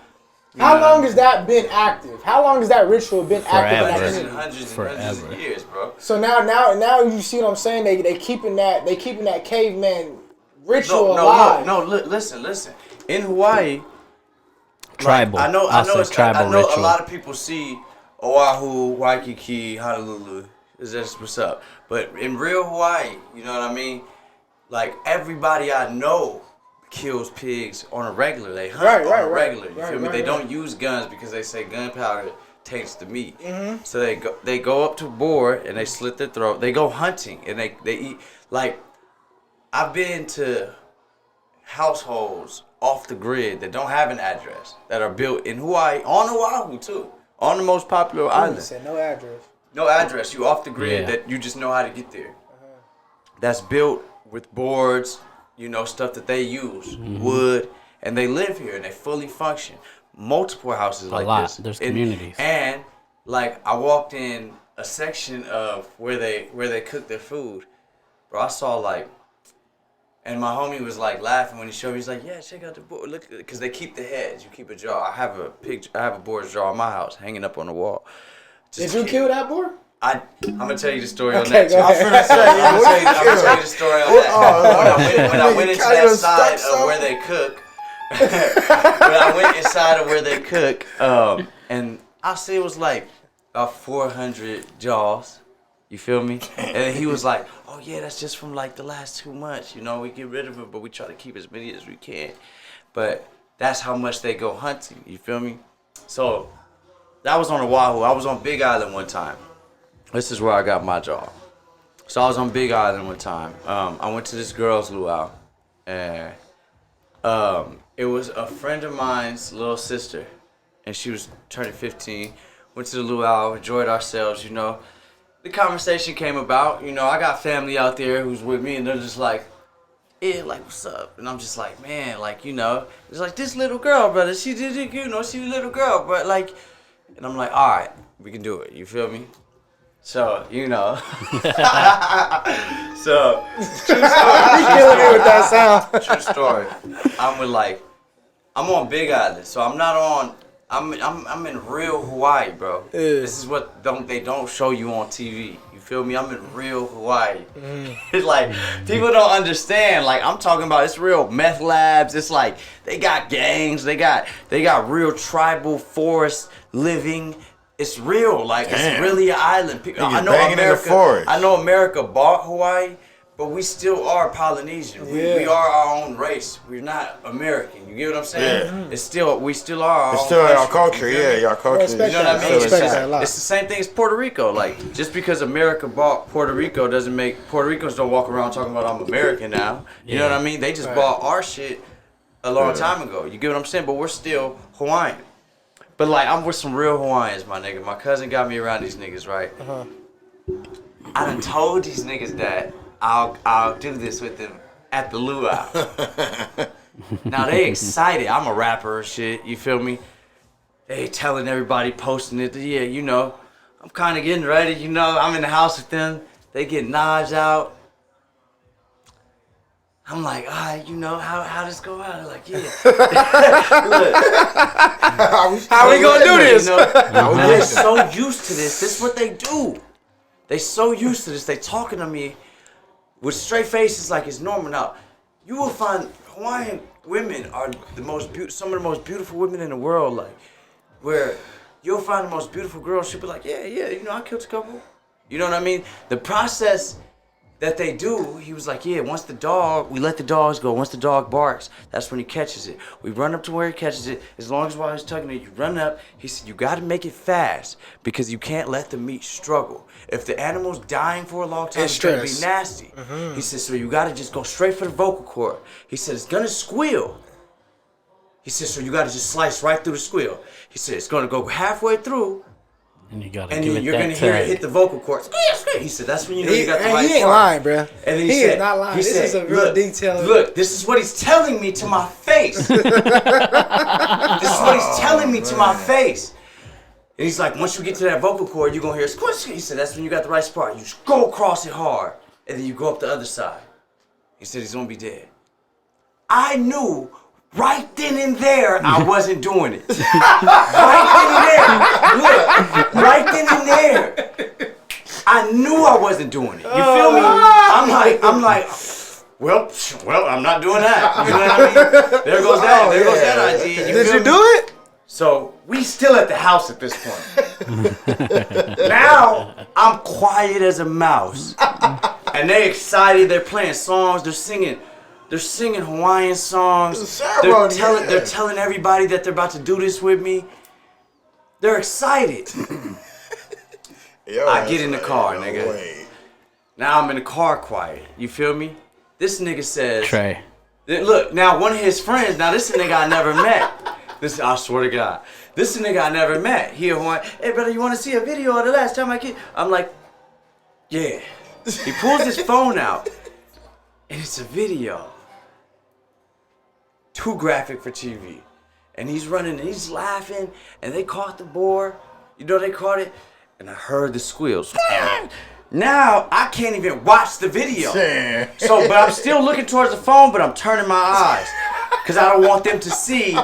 How long has that been active? How long has that ritual been active in that Hundreds community? and hundreds of years, bro. So now you see what I'm saying? They keeping that caveman ritual alive. Listen. In Hawaii, Tribal. I know tribal ritual. a lot of people see Oahu, Waikiki, Honolulu. Is that's what's up. But in real Hawaii, you know what I mean? Like everybody I know kills pigs on a regular. They hunt on a regular. You feel me? They don't use guns because they say gunpowder taints the meat. Mm-hmm. So they go up to a boar and they slit their throat. They go hunting and they eat. Like I've been to households off the grid that don't have an address that are built in Hawaii, on Oahu too, on the most popular island. Said no address. No address. You off the grid that you just know how to get there. That's built with boards, stuff that they use, wood, and they live here and they fully function. Multiple houses like this. There's communities. And like I walked in a section of where they cook their food, bro. I saw and my homie was laughing when he showed me. He's like, "Yeah, check out the board. Look, because they keep the heads. You keep a jaw. I have a boar's jaw in my house, hanging up on the wall." Did you kill that boar? I'm gonna tell you the story on that. Go ahead. I'm gonna tell you the story on that. When I went into that side of where they cook, and I see it was like 400 jaws. You feel me? And then he was like, "Oh yeah, that's just from the last 2 months. We get rid of it, but we try to keep as many as we can." But that's how much they go hunting. You feel me? So that was on Oahu. I was on Big Island one time. This is where I got my job. So I was on Big Island one time. I went to this girl's luau, and it was a friend of mine's little sister, and she was turning 15. Went to the luau, enjoyed ourselves. The conversation came about. I got family out there who's with me, and they're just like, "Yeah, what's up?" And I'm just like, "Man, it's like this little girl, brother. She did it, she a little girl, but and I'm like, all right, we can do it. You feel me? So, so, true story. You killing me with that sound. True story. I'm on Big Island, so I'm not on, I'm in real Hawaii, bro. Yeah. This is what they don't show you on TV. You feel me? I'm in real Hawaii. It's people don't understand. I'm talking about, it's real meth labs. It's they got gangs. They got real tribal forest living. It's real. It's really an island. I know America bought Hawaii, but we still are Polynesian. We are our own race. We're not American. You get what I'm saying? Yeah. We still are our own still country. our culture, our culture. You know what I mean? It's It's the same thing as Puerto Rico. Just because America bought Puerto Rico doesn't make Puerto Ricans don't walk around talking about I'm American now. You know what I mean? They just bought our shit a long time ago. You get what I'm saying? But we're still Hawaiian. But I'm with some real Hawaiians, my nigga. My cousin got me around these niggas, right? I done told these niggas that I'll do this with them at the luau. Now they excited. I'm a rapper and shit. You feel me? They telling everybody, posting it. Yeah, I'm kind of getting ready. I'm in the house with them. They get knives out. I'm like, all right, how this go out? They're like, yeah. Look, How we gonna do this? They're so used to this. This is what they do. They so used to this. They talking to me with straight faces like it's normal. Now, you will find Hawaiian women are some of the most beautiful women in the world. Where you'll find the most beautiful girl. She'll be like, yeah, I killed a couple. You know what I mean? The process that they do, he was like, yeah, we let the dogs go. Once the dog barks, that's when he catches it. We run up to where he catches it. As long as while he's tugging it, you run up. He said, you got to make it fast because you can't let the meat struggle. If the animal's dying for a long time, it's going to be nasty. He said, so you got to just go straight for the vocal cord. He said, it's going to squeal. He said, so you got to just slice right through the squeal. He said, it's going to go halfway through, And you gotta And give then it you're that gonna hear it tug. hit the vocal cords. He said, "That's when you know you got the right He ain't part." lying, bro. And then He said, is not lying. He This said, is a real look, detailed. Look, this is what he's telling me to my face. This is what he's telling me to my face. And he's like, once you get to that vocal cord, you're gonna hear squish. He said, that's when you got the right spot. You just go across it hard, and then you go up the other side. He said he's gonna be dead. I knew right then and there I wasn't doing it. Right then and there. I knew I wasn't doing it. You feel me? I'm like, well, I'm not doing that. You know what I mean? There goes that idea. Did you do it? So we still at the house at this point. Now I'm quiet as a mouse, and they excited. They're playing songs. They're singing Hawaiian songs. They're telling everybody that they're about to do this with me. They're excited. I get in the car, nigga. Way. Now I'm in the car quiet. You feel me? This nigga says, Trey. Look, now one of his friends, now this is a nigga I never met. I swear to God. This is a nigga I never met. He a Hawaiian, hey brother, you want to see a video of the last time I came? I'm like, yeah. He pulls his phone out, and it's a video. Too graphic for TV. And he's running, and he's laughing, and they caught the boar. You know they caught it? And I heard the squeals. Now, I can't even watch the video. So, but I'm still looking towards the phone, but I'm turning my eyes. Because I don't want them to see.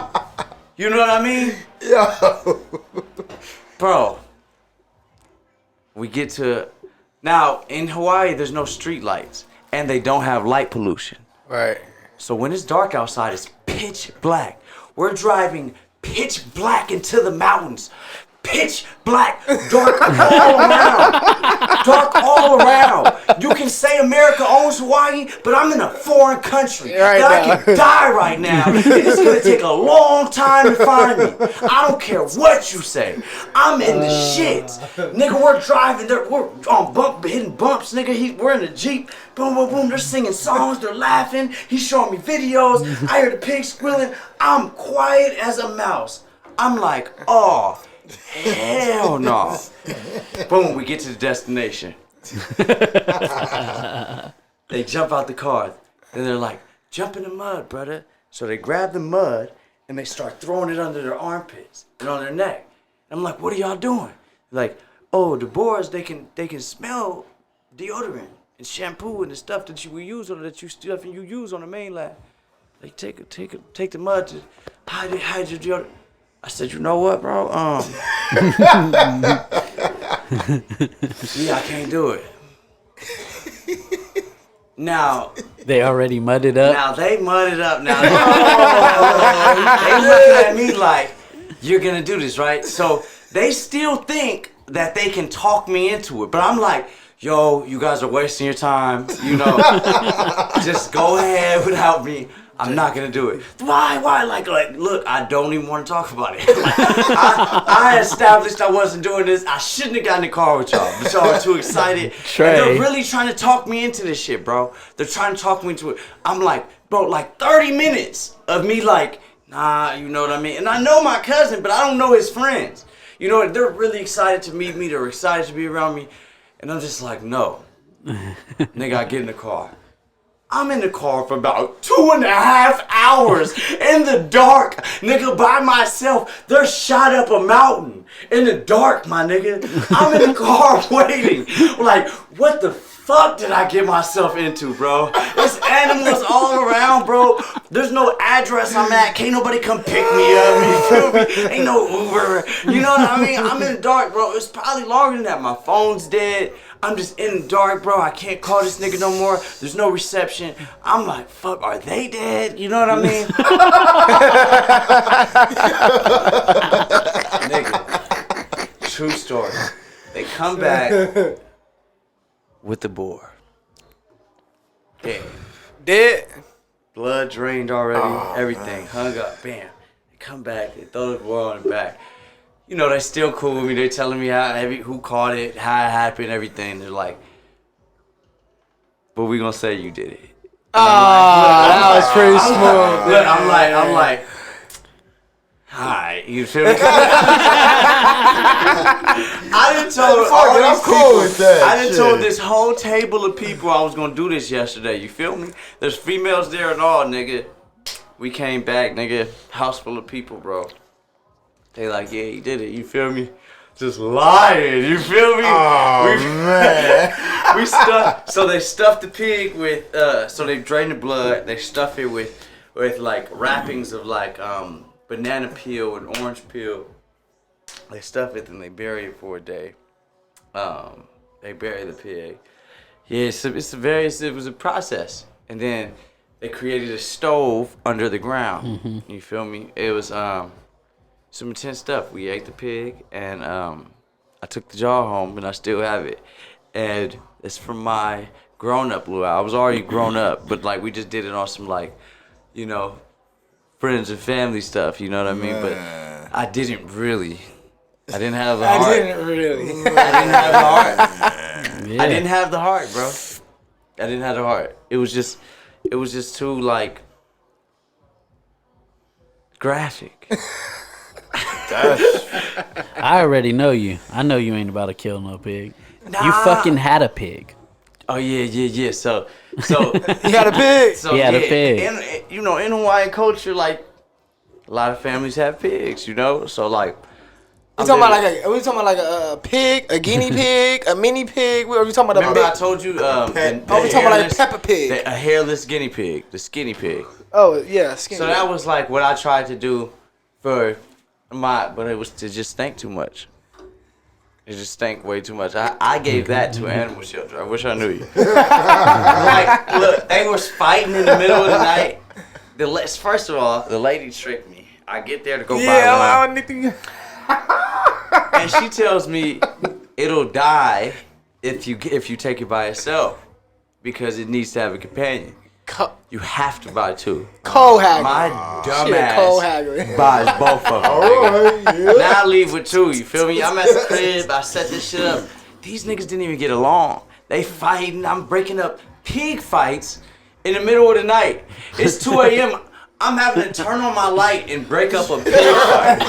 You know what I mean? Yo. Bro. We get to... Now, in Hawaii, there's no street lights. And they don't have light pollution. Right. So when it's dark outside, it's pitch black. We're driving pitch black into the mountains. Pitch black, dark all around. Dark all around. You can say America owns Hawaii, but I'm in a foreign country. Right that now. I can die right now. And it's gonna take a long time to find me. I don't care what you say. I'm in the shits. Nigga, we're driving, we're on hitting bumps, nigga. We're in a Jeep. Boom, boom, boom. They're singing songs, they're laughing. He's showing me videos. I hear the pigs squealing. I'm quiet as a mouse. I'm like, oh. Hell no. Boom, we get to the destination. They jump out the car. And they're like, jump in the mud, brother. So they grab the mud and they start throwing it under their armpits and on their neck. And I'm like, what are y'all doing? Like, oh, the boars, they can smell deodorant and shampoo and the stuff that you use on the mainland. They take the mud to hide your deodorant. I said, you know what, bro? Yeah, I can't do it. Now They already mudded up. Now they mudded up. Now they looking at me like, you're gonna do this, right? So they still think that they can talk me into it, but I'm like, yo, you guys are wasting your time. You know, just go ahead without me. I'm not gonna do it. Why? Like, look, I don't even want to talk about it. Like, I established I wasn't doing this. I shouldn't have gotten in the car with y'all, but y'all are too excited. Trey. And they're really trying to talk me into this shit, bro. They're trying to talk me into it. I'm like, bro, like 30 minutes of me like, nah, you know what I mean? And I know my cousin, but I don't know his friends. You know, they're really excited to meet me. They're excited to be around me. And I'm just like, no. Nigga, I get in the car. I'm in the car for about 2.5 hours in the dark, nigga, by myself. They're shot up a mountain in the dark, my nigga. I'm in the car waiting. Like, what the fuck did I get myself into, bro? There's animals all around, bro. There's no address I'm at. Can't nobody come pick me up. You feel me? Ain't no Uber. You know what I mean? I'm in the dark, bro. It's probably longer than that. My phone's dead. I'm just in the dark, bro. I can't call this nigga no more. There's no reception. I'm like, fuck, are they dead? You know what I mean? Nigga, true story. They come back with the boar. Dead? Blood drained already. Everything hung up. Bam. They come back. They throw the boar on the back. You know, they still cool with me. They telling me who caught it, how it happened, everything. They're like, but we gonna say you did it. That was pretty smooth. Look, I'm like, Hi, you feel me? I done told Fuck all it, I'm these cool people. with that I done shit. told this whole table of people I was gonna do this yesterday. You feel me? There's females there and all, nigga. We came back, nigga. House full of people, bro. They like, yeah, he did it. You feel me? Just lying. You feel me? Oh, man. We stuff. So they stuffed the pig with. So they drain the blood. They stuff it with like wrappings of like banana peel and orange peel. They stuff it and they bury it for a day. They bury the pig. Yeah, it was a process. And then they created a stove under the ground. Mm-hmm. You feel me? It was some intense stuff. We ate the pig and I took the jaw home and I still have it. And it's from my grown-up luau. I was already grown up, but like we just did it on some like, you know, friends and family stuff, you know what I mean? But I didn't have the heart. I didn't really. I didn't have the heart. Yeah. I didn't have the heart, bro. I didn't have the heart. It was just too like graphic. I already know you. I know you ain't about to kill no pig. Nah. You fucking had a pig. Oh yeah. So You had a pig. So He had a pig. And you know, in Hawaiian culture, like a lot of families have pigs, you know. So like, Are we talking about like a pig, a guinea pig, a mini pig? Are we talking about remember a I big? told you, We talking about like a Peppa Pig. a hairless guinea pig, the skinny pig. Oh yeah, skinny. So that was like what I tried to do but it was to just think too much. It just stank way too much. I gave that to an animal shelter. I wish I knew you. Like, look, they was fighting in the middle of the night. First of all, the lady tricked me. I get there to go buy one. And she tells me it'll die if you take it by itself because it needs to have a companion. You have to buy two. Co-haggling. My dumb ass co-haggling. buys both of them. Alright, yeah. Now I leave with two, you feel me? I'm at the crib, I set this shit up. These niggas didn't even get along. They fighting, I'm breaking up pig fights in the middle of the night. It's 2 a.m. I'm having to turn on my light and break up a pig fight.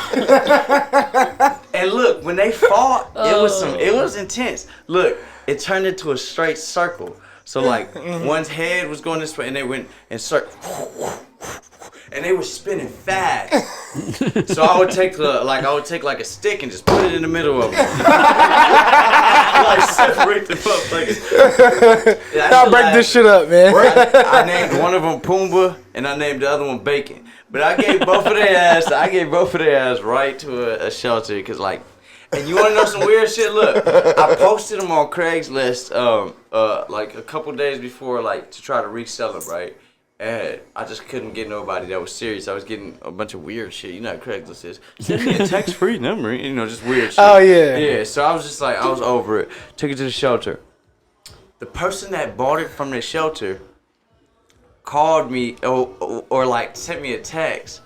And look, when they fought, it was intense. Look, it turned into a straight circle. So like one's head was going this way and they went and circle. And they were spinning fast. So I would take like a stick and just put it in the middle of them. Like separate the motherfuckers. Y'all break this shit up, man. I named one of them Pumbaa and I named the other one Bacon. But I gave both of their ass right to a shelter because like, and you want to know some weird shit? Look, I posted them on Craigslist like a couple days before, like to try to resell them, right? And I just couldn't get nobody that was serious. I was getting a bunch of weird shit. You know how Craigslist is. Send me a text-free number. You know, just weird shit. Oh, yeah. Yeah, so I was just like, I was over it. Took it to the shelter. The person that bought it from the shelter called me or like sent me a text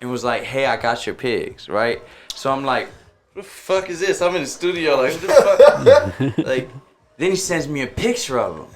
and was like, hey, I got your pigs, right? So I'm like, what the fuck is this? I'm in the studio, like, what the fuck? Like, then he sends me a picture of them.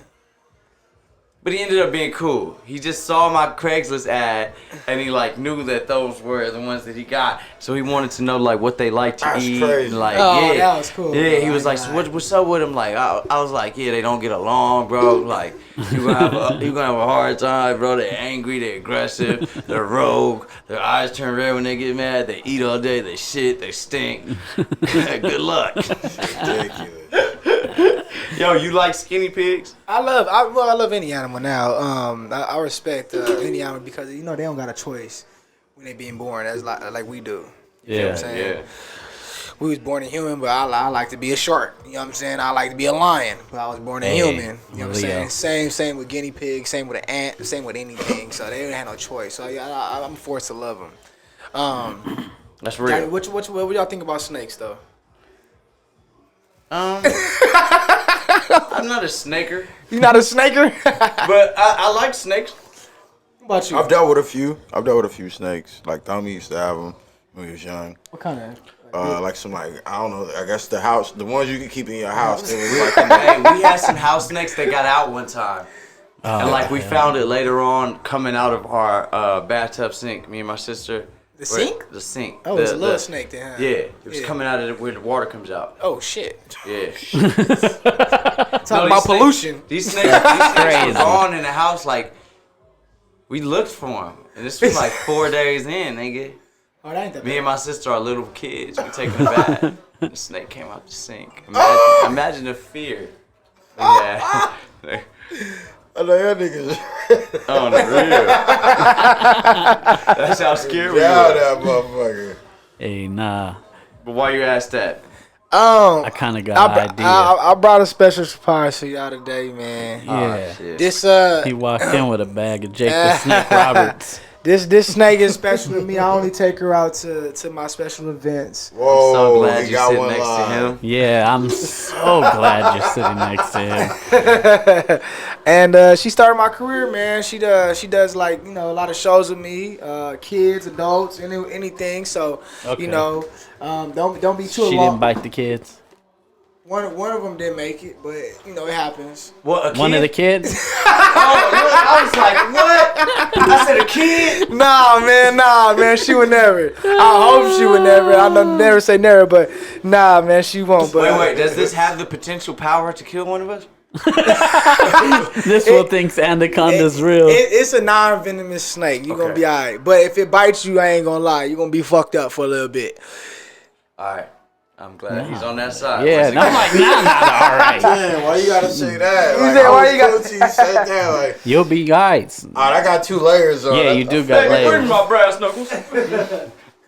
But he ended up being cool. He just saw my Craigslist ad and he like knew that those were the ones that he got. So he wanted to know like what they like to That's eat. crazy. And, like, Oh, that was cool. Yeah, he was like, so what's up with them? Like, I was like, yeah, they don't get along, bro. Like, you gonna have a hard time, bro. They're angry, they're aggressive, they're rogue. Their eyes turn red when they get mad. They eat all day, they shit, they stink. Good luck. Ridiculous. Yo, you like skinny pigs? I love any animal now. I respect any animal because you know they don't got a choice when they being born as like we do. You know what I'm saying? Yeah. We was born a human, but I like to be a shark. You know what I'm saying? I like to be a lion, but I was born a human. You know what I'm saying? Same with guinea pig, same with an ant, same with anything. So they didn't have no choice. So yeah, I'm forced to love them. That's real. What y'all think about snakes though? I'm not a snaker, You not a snaker? but I like snakes. What about you? I've dealt with a few snakes. Like Tommy used to have them when he was young. What kind of? Like some I don't know. I guess the ones you can keep in your house. They was like Hey, we had some house snakes that got out one time. And like we found it later on coming out of our bathtub sink, me and my sister. The sink? The sink. Oh, it's a little snake then, huh? Yeah, it was coming out of where the water comes out. Oh, shit. Yeah. Talking about pollution. These snakes were gone in the house. Like, we looked for them. And this was like 4 days in, nigga. Oh, that ain't that Me bad. and my sister are little kids. We taking a bath. The snake came out the sink. Imagine the fear. Yeah. I know y'all niggas. On the real. That's how scared we Yeah, were. that motherfucker. Hey, nah. But why you asked that? I kind of got an idea. I brought a special surprise for y'all today, man. Yeah. Shit. This He walked in with a bag of Jake the Snake Roberts. this snake is special to me. I only take her out to my special events. Whoa, So glad we you got sit one next to live. him. Yeah, I'm so glad you're sitting next to him. And she started my career, man. She does like, you know, a lot of shows with me, kids, adults, anything. So Okay. you know, don't be too She long. didn't bite the kids. One of them didn't make it, but you know it happens. What, a kid? One of the kids? I was like, what? I said a kid? Nah, man, she would never. I hope she would never. I know never say never, but nah, man, she won't. But Wait, does this have the potential power to kill one of us? This fool thinks anaconda's real. It's a non-venomous snake. You're gonna be alright. But if it bites you, I ain't gonna lie, you're gonna be fucked up for a little bit. Alright. I'm glad he's on that side. Yeah, and I'm like, nah, all right. Damn, why you gotta say that? You Like, said, why I you was guilty, said that. Like, You'll be alright. alright, I got 2 layers on. Yeah, you do got layers. my brass knuckles.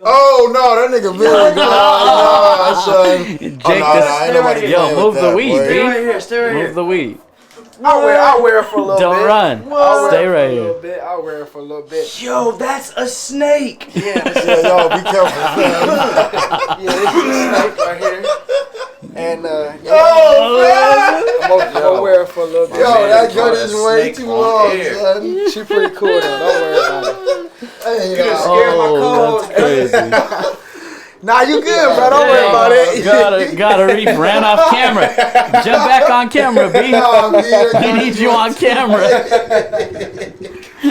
Oh no, that nigga very good. No, son. Jake Oh, no, ain't nobody Yo, playing move with the that, weed, boy. B. Stay right here, stay right Move here. the weed. I'll wear it for a little bit. Don't run. Stay right here. I'll wear it for a little bit. Yo, that's a snake. Yeah, this Yeah, yo, be careful, fam. is a snake right here. And Oh, I'm gonna wear it for a little bit. Yo, man that caught gun a is way snake too on long, air. son. She pretty cool though. Don't worry about it. Hey, Oh, that's crazy. Nah, you good, bro. Don't worry about it. Got Areef ran off camera. Jump back on camera, B. We need you on camera.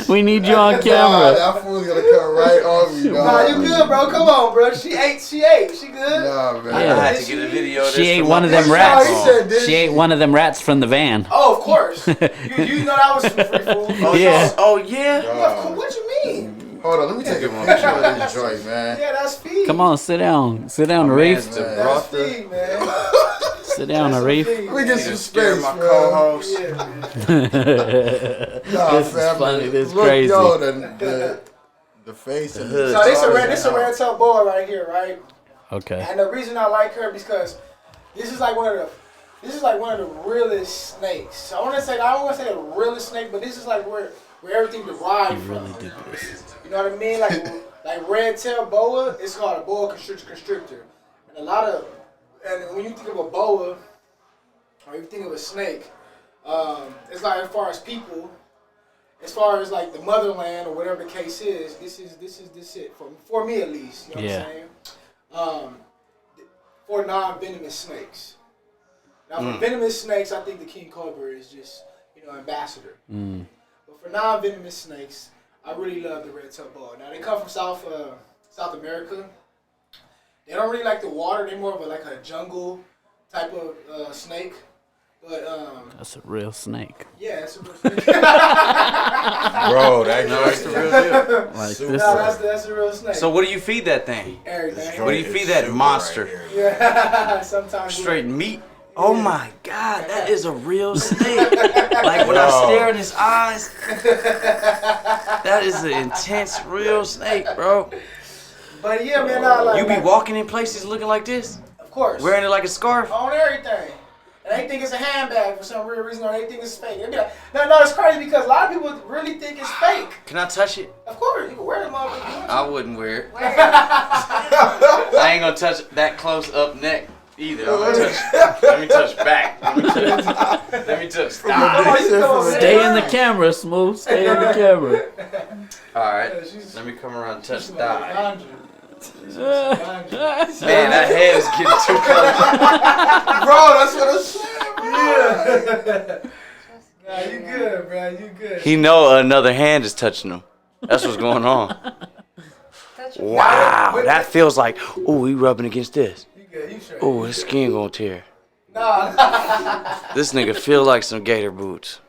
We need you on Nah, camera. that fool's gonna come right on me, dog. Nah, you good, bro. Come on, bro. She ate. She good? Nah, man. I Yeah. had to get a video of this. She ate for one my of them Instagram. rats. Oh, he said this. She ate one of them rats from the van. Oh, of course. You know that was some free food. Oh, Yeah. Oh, yeah? What you mean? Hold on, let me take a picture of this joint, man. Yeah, that's feed. Come on, sit down. Sit down, Man's Areef. the Man. That's brother. feed, man. Sit down, That's Areef. feed, Let me get man. some Scare space, my man. co-host. Yeah. Nah, This is fam, funny, this is look, crazy. Yo, the face of hood. So this a red tail boa right here, right? Okay. And the reason I like her is because this is like one of the realest snakes. I don't want to say the realest snake, but this is like where everything derived You from. really did this. You know what I mean? Like red tail boa, it's called a boa constrictor. And when you think of a boa, or you think of a snake, it's like as far as people, as far as like the motherland or whatever the case is, this is it for me at least. You know what I'm saying? For non-venomous snakes. Now for venomous snakes, I think the king cobra is just ambassador. But for non-venomous snakes, I really love the red tail boa. Now they come from South America. They don't really like the water. They're more of a jungle type of snake. But That's a real snake. yeah, it's a real snake. Bro, that That's joint the is real deal. Like Super. this. No, that's a real snake. So what do you feed that thing? Everything. What do you feed that super monster? right here. Yeah, sometimes. Straight meat? Oh my God, that is a real snake. Like when I stare in his eyes, that is an intense real snake, bro. But yeah, man, I like. You be walking in places looking like this, Of course. wearing it like a scarf. On everything. And they think it's a handbag for some real reason, or they think it's fake. They be like, no, it's crazy because a lot of people really think it's fake. Can I touch it? Of course, you can wear them all if you want to. I wouldn't wear it. I ain't gonna touch that close up neck either. Let me touch back. Let me touch thigh. Oh, you can go over Stay there. in the camera, Smoov. Stay in the camera. All right, She's- let me come around and touch she's thigh. ganja. She's ganja. Man, that head is getting too close. Bro, that's what I'm saying, bro. Nah, you good, bro. You good. He know another hand is touching him. That's what's going on. Touch Wow, that feels like, ooh, he rubbing against this. You good? You straight? Ooh, his skin gonna tear. Nah. This nigga feel like some gator boots.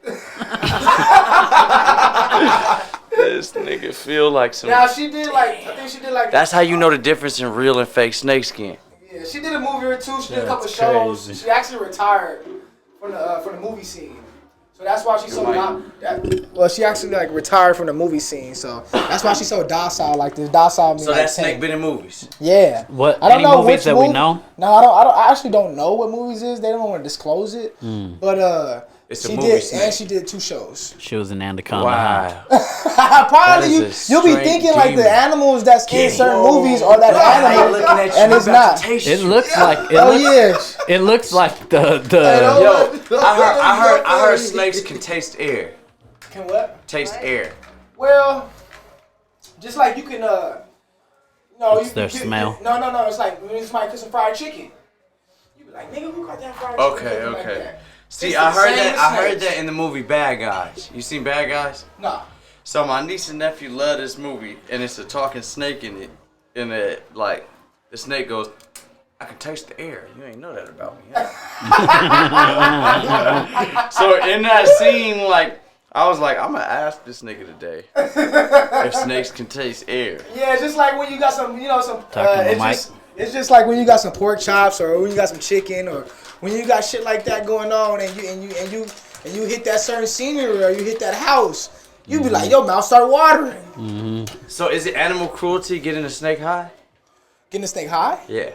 This nigga feel like some. Now she did like, I think she did like. That's how you know the difference in real and fake snake skin. Yeah, she did a movie or two. She did a couple That's shows. crazy. She actually retired from the movie scene. So that's why she's so well, she actually like retired from the movie scene. So that's why she's so docile like this. Docile means So like that snake tame. been in movies. Yeah. What? I don't Any know movies which that movie. we know? No, I actually don't know what movies is. They don't want to disclose it. But It's a she movie did, snake. and she did 2 shows. She was an anaconda. Huh? Wow. Probably is a you'll be straight thinking like the demon. animals that's in certain movies are that Hey, animal, looking at you, and it's about to not. taste It you. looks like it. Oh Looks, yeah. It looks like the. Yo, I heard snakes can taste air. Can what? Taste air. Well, just like you can, no, It's their smell. No. It's like when somebody cook some fried chicken. You be like, nigga, who got that fried chicken? Okay, Like okay. that. See, It's I the heard same that. with I heard snakes. that in the movie Bad Guys. You seen Bad Guys? Nah. So my niece and nephew love this movie, and it's a talking snake in it. And it like the snake goes, "I can taste the air. You ain't know that about me." Huh? So in that scene, like I was like, I'm gonna ask this nigga today if snakes can taste air. Yeah, it's just like when you got some, some. Talking to Mike. It's just like when you got some pork chops, or when you got some chicken, or when you got shit like that going on, and you hit that certain scenery, or you hit that house, you be like, your mouth start watering. So is it animal cruelty getting a snake high? Getting the snake high? Yeah.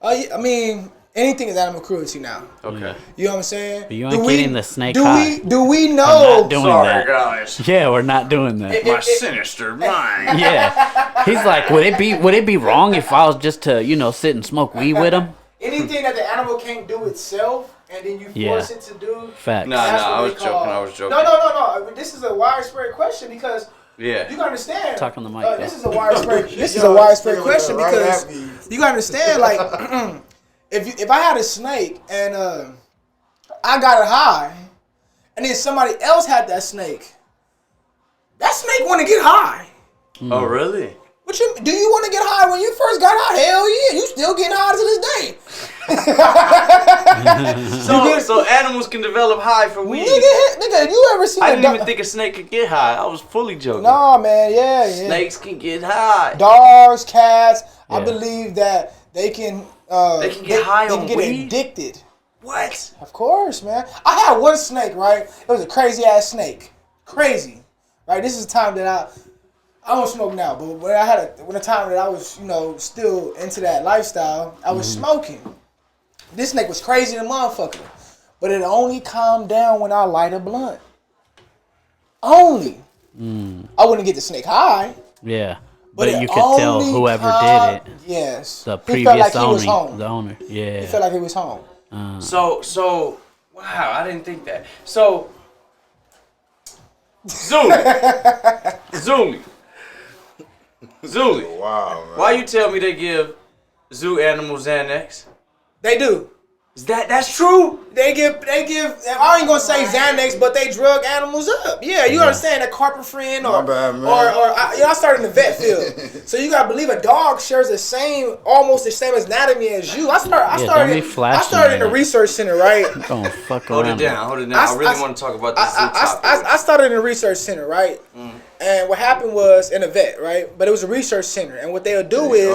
I mean, anything is animal cruelty now. Okay. You know what I'm saying? But you ain't getting the snake do high. Do we I'm know? not doing Sorry, that. guys. Yeah, we're not doing that. My sinister mind. Yeah, he's like, would it be wrong if I was just to sit and smoke weed with him? Anything that the animal can't do itself, and then you force it to do. Facts. Nah, that's what I they was joking. I was joking. No. This is a widespread question because Yeah. you gotta understand. Talk on the mic, This though. is a widespread. This is Yo, a widespread still question right because at me. you gotta understand. Like, if I had a snake and I got it high, and then somebody else had that snake want to get high. Oh, really? Do you want to get high when you first got high? Hell yeah, you still getting high to this day. So animals can develop high for weed. Nigga, you ever seen I a didn't even think a snake could get high. I was fully joking. Nah, man, yeah. Snakes can get high. Dogs, cats, I Yeah. believe that they can get high they on can get weed? addicted. What? Of course, man. I had one snake, right? It was a crazy ass snake. Crazy. Right? This is the time that I don't smoke now, but when I had when the time that I was, still into that lifestyle, I was smoking. This snake was crazy the motherfucker. But it only calmed down when I light a blunt. Only. I wouldn't get the snake high. Yeah, But but it you could tell only whoever calmed- did it. Yes. The He felt like previous he was owner. home. The owner. Yeah. He felt like he was home. So, wow, I didn't think that. So, Zuli. Wow, man. Why you tell me they give zoo animals Xanax? They do. Is that's true? They give. I ain't gonna say Xanax, but they drug animals up. Yeah, you understand that carpentry My bad, man. I started in the vet field, so you gotta believe a dog shares almost the same anatomy as you. I started in the research center, right? Don't fuck Hold around. it down. Hold it down. I really want to talk about this zoo topic. I started in the research center, right? And what happened was in a vet, right? But it was a research center, and what they'll do is,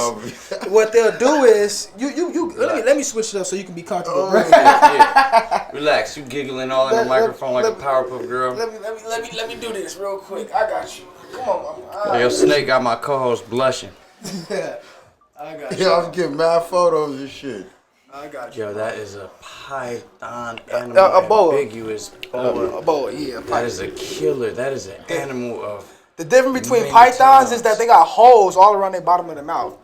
you let me switch it up so you can be comfortable. Bro. Yeah. Relax. You giggling all in the microphone like a Powerpuff Girl. Let me do this real quick. I got you. Come on, mama. Your snake got my co-host blushing. I got you. Yeah, I was getting mad photos and shit. I got you. Yo, that is a python animal. A boa. Ambiguous boa. A boa, yeah. That is a killer. That is an animal of. The difference between many pythons is times. that they got holes all around the bottom of the mouth. You know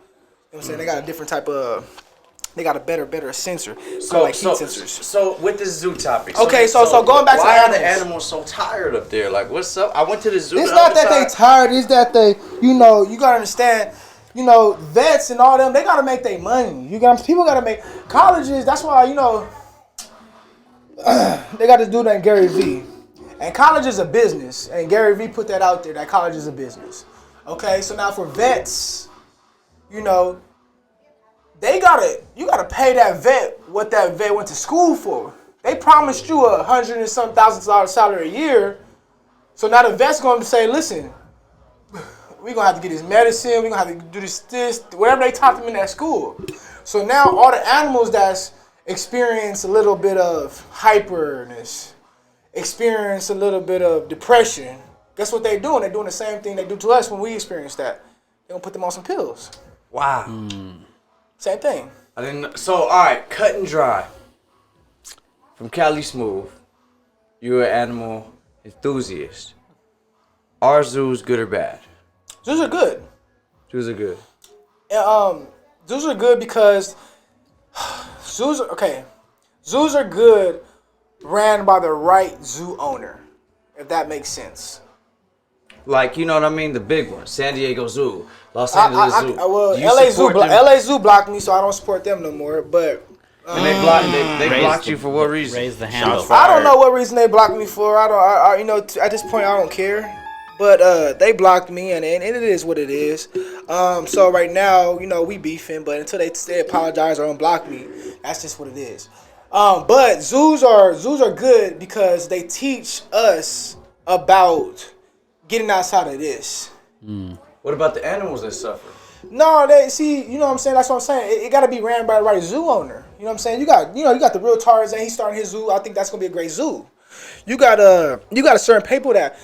what I'm saying? They got a different type of. They got a better sensor. So like heat sensors. So with this zoo topic. Okay, so going back to why are the animals. animals so tired up there? Like, what's up? I went to the zoo. It's the not other that they time. tired. It's that they, you gotta understand. Vets and all them, they gotta make their money. People gotta make colleges. That's why they got to do that in Gary Vee. And college is a business. And Gary Vee put that out there, that college is a business. Okay, so now for vets, you know, you gotta pay that vet what that vet went to school for. They promised you $100 and some $1,000 salary a year, so now the vet's gonna say, listen, we're gonna have to get his medicine, we're gonna have to do this, whatever they taught them in that school. So now all the animals that's experience a little bit of hyperness, experience a little bit of depression, guess what they're doing? They're doing the same thing they do to us when we experience that. They're gonna put them on some pills. Wow. Same thing. I didn't. So all right, cut and dry. From Cali Smoov, you're an animal enthusiast. Are zoos good or bad? Zoos are good. Zoos are good. Zoos are good because zoos are good ran by the right zoo owner, if that makes sense. Like, you know what I mean? The big ones. San Diego Zoo, Los Angeles Zoo. Well, Do you LA Zoo, support them? LA Zoo blocked me, so I don't support them no more. But And they blocked you for what reason? Raise the handle. I don't know what reason they blocked me for. I you know, at this point, I don't care. But they blocked me, and it is what it is. So right now, you know, we beefing. But until they apologize or unblock me, that's just what it is. But zoos are good because they teach us about getting outside of this. What about the animals that suffer? No, they see, you know what I'm saying? That's what I'm saying. It got to be ran by the right zoo owner. You know what I'm saying? You got the real Tarzan. He's starting his zoo. I think that's gonna be a great zoo. You got certain people that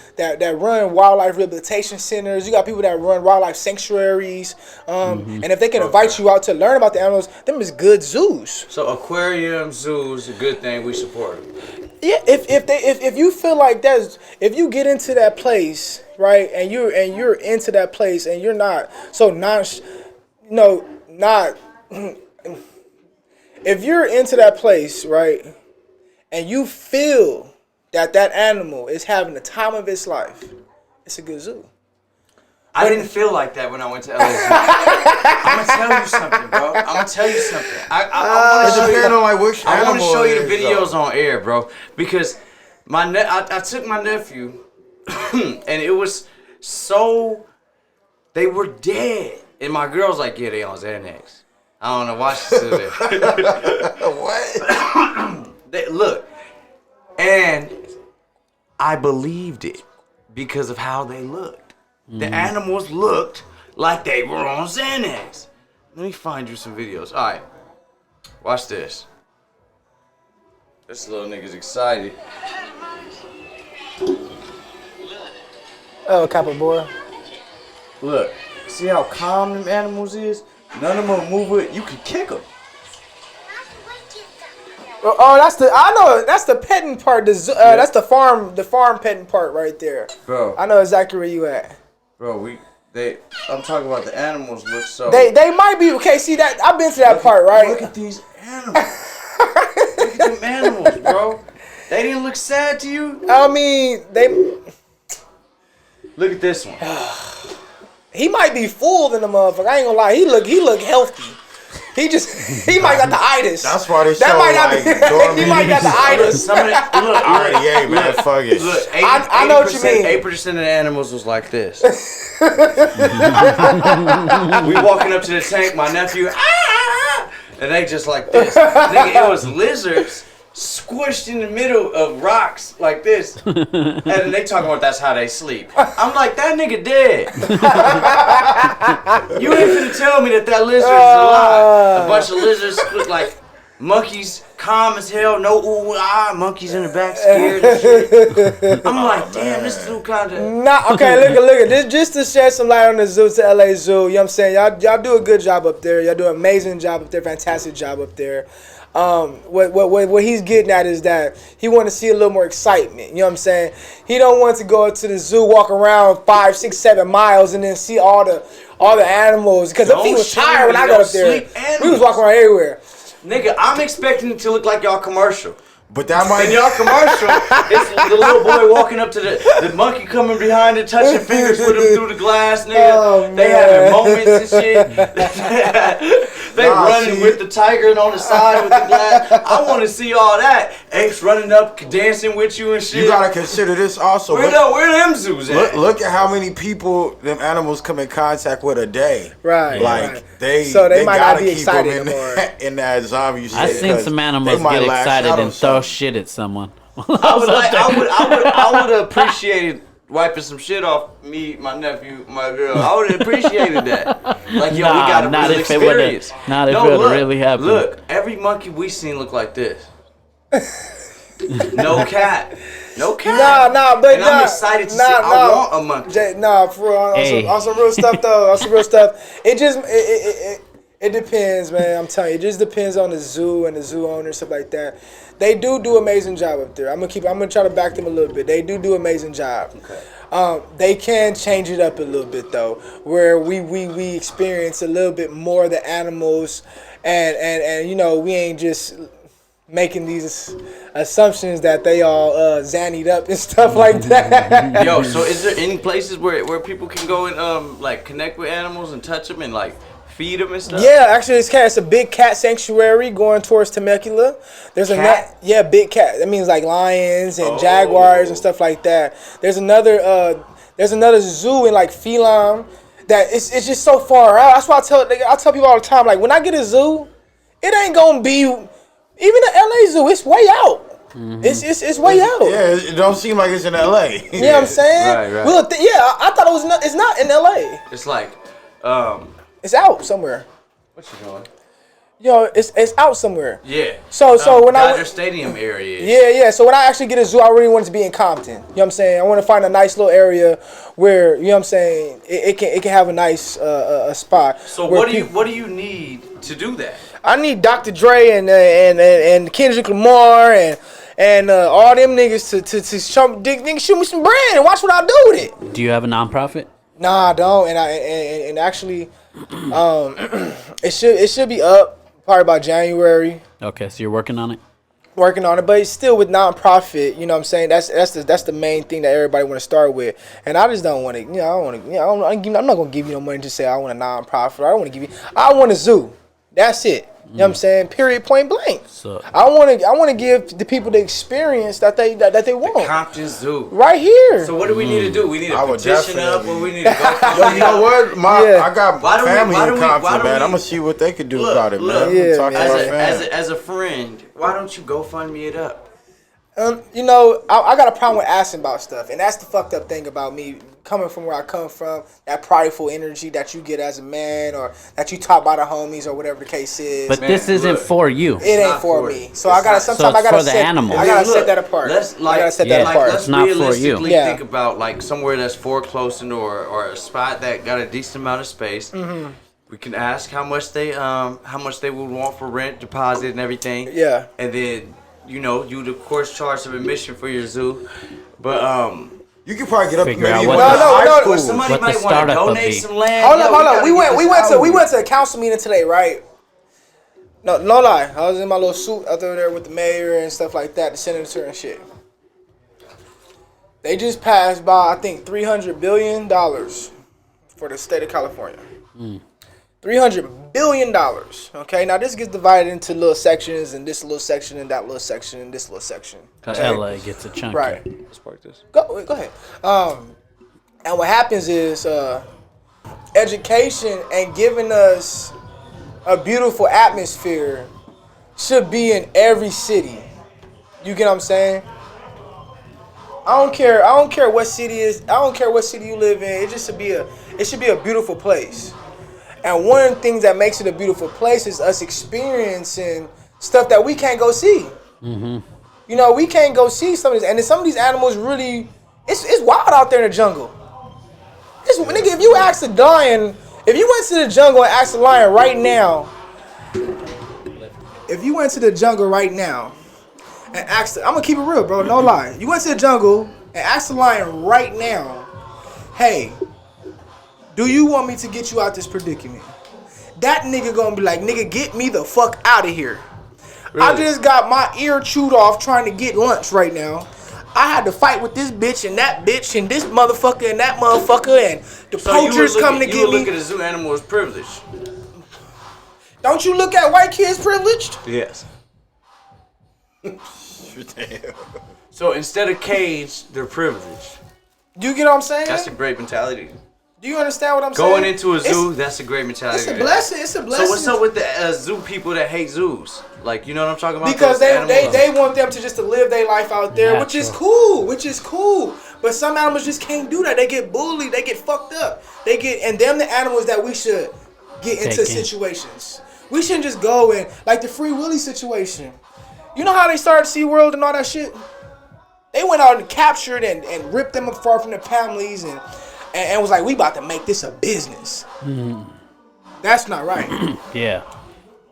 run wildlife rehabilitation centers. You got people that run wildlife sanctuaries. And if they can invite you out to learn about the animals, them is good zoos. So aquarium zoos, a good thing. We support them. Yeah, if you feel like if you get into that place, right, and you're into that place and you're not so if you're into that place, right, and you feel that animal is having the time of its life, it's a good zoo. I didn't feel like that when I went to LA Zoo. I'm gonna tell you something, bro. I'm gonna tell you something. I want to show you. Depending on like which I want to animal show you it the is, videos though. on air, bro, because I took my nephew, and it was so they were dead, and my girl's like, yeah, they on Xanax. I don't know why she's still there. What? Look, and I believed it because of how they looked. The animals looked like they were on Xanax. Let me find you some videos. All right, watch this. This little nigga's excited. Oh, copper boy. Look, see how calm them animals is? None of them will move it. You can kick them. Oh, that's the petting part. That's the farm petting part right there. Bro. I know exactly where you at. Bro, I'm talking about the animals look so. They might be okay. See that I've been to that part, right? Look at these animals. Look at them animals, bro. They didn't look sad to you? I mean, Look at this one. he might be full in the motherfucker. I ain't gonna lie. He look healthy. He might got the itis. That's why they show That might not like be. dormant He might got the itis. Some of the, look, yeah, man, fuck it. Look, 80, I know what you mean. 8% of the animals was like this. We walking up to the tank, my nephew, and they just like this. Nigga, it was lizards squished in the middle of rocks like this. And they talking about that's how they sleep. I'm like, that nigga dead. You ain't finna tell me that lizard is alive. A bunch of lizards look like monkeys, calm as hell, no ooh ah, monkeys in the back scared and shit. I'm like, damn, this dude kinda. Nah, okay, look at this. Just to shed some light on the zoo, to LA Zoo, you know what I'm saying? Y'all do a good job up there. Y'all do an amazing job up there, fantastic job up there. What he's getting at is that he want to see a little more excitement. You know what I'm saying? He don't want to go to the zoo, walk around 5, 6, 7 miles, and then see all the animals. Because he was tired when I got up there. We was walking around everywhere. Nigga, I'm expecting it to look like y'all commercial. But that In might your commercial, it's the little boy walking up to the monkey coming behind it, touching fingers with him through the glass, nigga. Oh, they having moments and shit. They running with the tiger on the side with the glass. I want to see all that. Apes running up, dancing with you and shit. you gotta consider this also. where them zoos at? Look at how many people them animals come in contact with a day. Right. Like right. they might not gotta be keep them excited in, anymore. in that zombie shit. I seen 'cause some they animals might get lash excited out on and throw something. shit at someone. I would have appreciated wiping some shit off me, my nephew, my girl. I would have appreciated that. Like, yo, we got a not real if it would've- experience. not if it would've really happened. Look, every monkey we seen look like this. No cat. No cat. Nah, but and I'm excited to see. I want a monkey. Nah, for real, on some real stuff though. On some real stuff. It just it depends, man. I'm telling you, it just depends on the zoo and the zoo owner and stuff like that. They do amazing job up there. I'm gonna try to back them a little bit. They do amazing job. Okay. They can change it up a little bit though, where we experience a little bit more of the animals, and you know, we ain't just making these assumptions that they all zannied up and stuff like that. Yo, so is there any places where people can go and like connect with animals and touch them and like feed them and stuff? Yeah, actually, it's a big cat sanctuary going towards Temecula. There's big cat. That means like lions and jaguars and stuff like that. There's another zoo in like Phelan that it's just so far out. That's why I tell people all the time, like when I get a zoo, it ain't gonna be even the LA zoo. It's way out. Mm-hmm. It's way out. Yeah, it don't seem like it's in LA. You know what I'm saying? Right. Well, I thought it was not. It's not in LA. It's like, it's out somewhere. what you doing? Yo, it's out somewhere. Yeah. So when Dodger Stadium area. Yeah. So when I actually get a zoo, I really want it to be in Compton. You know what I'm saying? I want to find a nice little area where, you know what I'm saying, it can have a nice a spot. So what do you need to do that? I need Dr. Dre and Kendrick Lamar and all them niggas to shoot me some bread and watch what I do with it. Do you have a nonprofit? Nah, I don't. And actually, it should be up probably by January. Okay, so you're working on it? Working on it, but it's still with nonprofit. You know what I'm saying? That's the main thing that everybody want to start with. And I just don't want to. I'm not gonna give you no money to say I want a nonprofit. I don't want to give you. I want a zoo. That's it. You know what I'm saying? Period. Point blank. So I want to give the people the experience that they want. Compton Zoo. Right here. So what do we need to do? We need I to would petition up, or we need to go. Yo, you know what? I got Why do we- family why do in we- why Compton, do man. we- I'm gonna see what they could do Look, about it, man. Yeah, Talk to man. my family. As a friend, why don't you go fund me it up? You know, I got a problem with asking about stuff, and that's the fucked up thing about me coming from where I come from. That prideful energy that you get as a man, or that you taught by the homies, or whatever the case is. but Man, this isn't look. for you. It ain't not for for me. you. So I gotta It's not- sometimes so I gotta it's for the set animals. I gotta Look, set that apart. Let's I gotta set that yeah, apart. Let's not for you. realistically Yeah. think about like somewhere that's foreclosed or a spot that got a decent amount of space. Mm-hmm. We can ask how much they would want for rent, deposit, and everything. Yeah. And then you'd of course charge some admission for your zoo, but You could probably get up to Figure maybe out one what of the- the high no, schools. somebody What the might want to startup would donate be. some land. Hold Yo, up. gotta We get went this to a council meeting today, right? No lie. I was in my little suit out there with the mayor and stuff like that, the senator and shit. They just passed by, I think, $300 billion for the state of California. $300 billion. Okay, now this gets divided into little sections, and this little section, and that little section, and this little section. Because Okay? LA gets a chunk. Right. Let's park this. Go ahead. And what happens is education and giving us a beautiful atmosphere should be in every city. You get what I'm saying? I don't care what city is. I don't care what city you live in. It should be a beautiful place. And one of the things that makes it a beautiful place is us experiencing stuff that we can't go see. Mm-hmm. You know, we can't go see some of this, and some of these animals really, it's wild out there in the jungle. Nigga, if you ask the lion, if you went to the jungle and asked the lion right now, if you went to the jungle right now and asked, I'm gonna keep it real, bro, no lie. You went to the jungle and asked the lion right now, hey, do you want me to get you out this predicament? That nigga gonna be like, nigga, get me the fuck out of here. I just got my ear chewed off trying to get lunch right now. I had to fight with this bitch and that bitch and this motherfucker and that motherfucker and the poachers coming to get You me. look at a zoo animal as privileged. Don't you look at white kids privileged? Yes. Damn. So instead of cage, they're privileged. Do you get what I'm saying? That's a great mentality. Do you understand what I'm saying? Going into a zoo, that's a great mentality. It's a blessing. It's a blessing. So what's up with the zoo people that hate zoos? Like, you know what I'm talking about? Because Those animals? they want them to just to live their life out there, Natural. which is cool. But some animals just can't do that. They get bullied. They get fucked up. And them the animals that we should get into situations. We shouldn't just go in like the Free Willy situation. You know how they started SeaWorld and all that shit? They went out and captured and ripped them apart from their families and was like, we about to make this a business. That's not right. Yeah.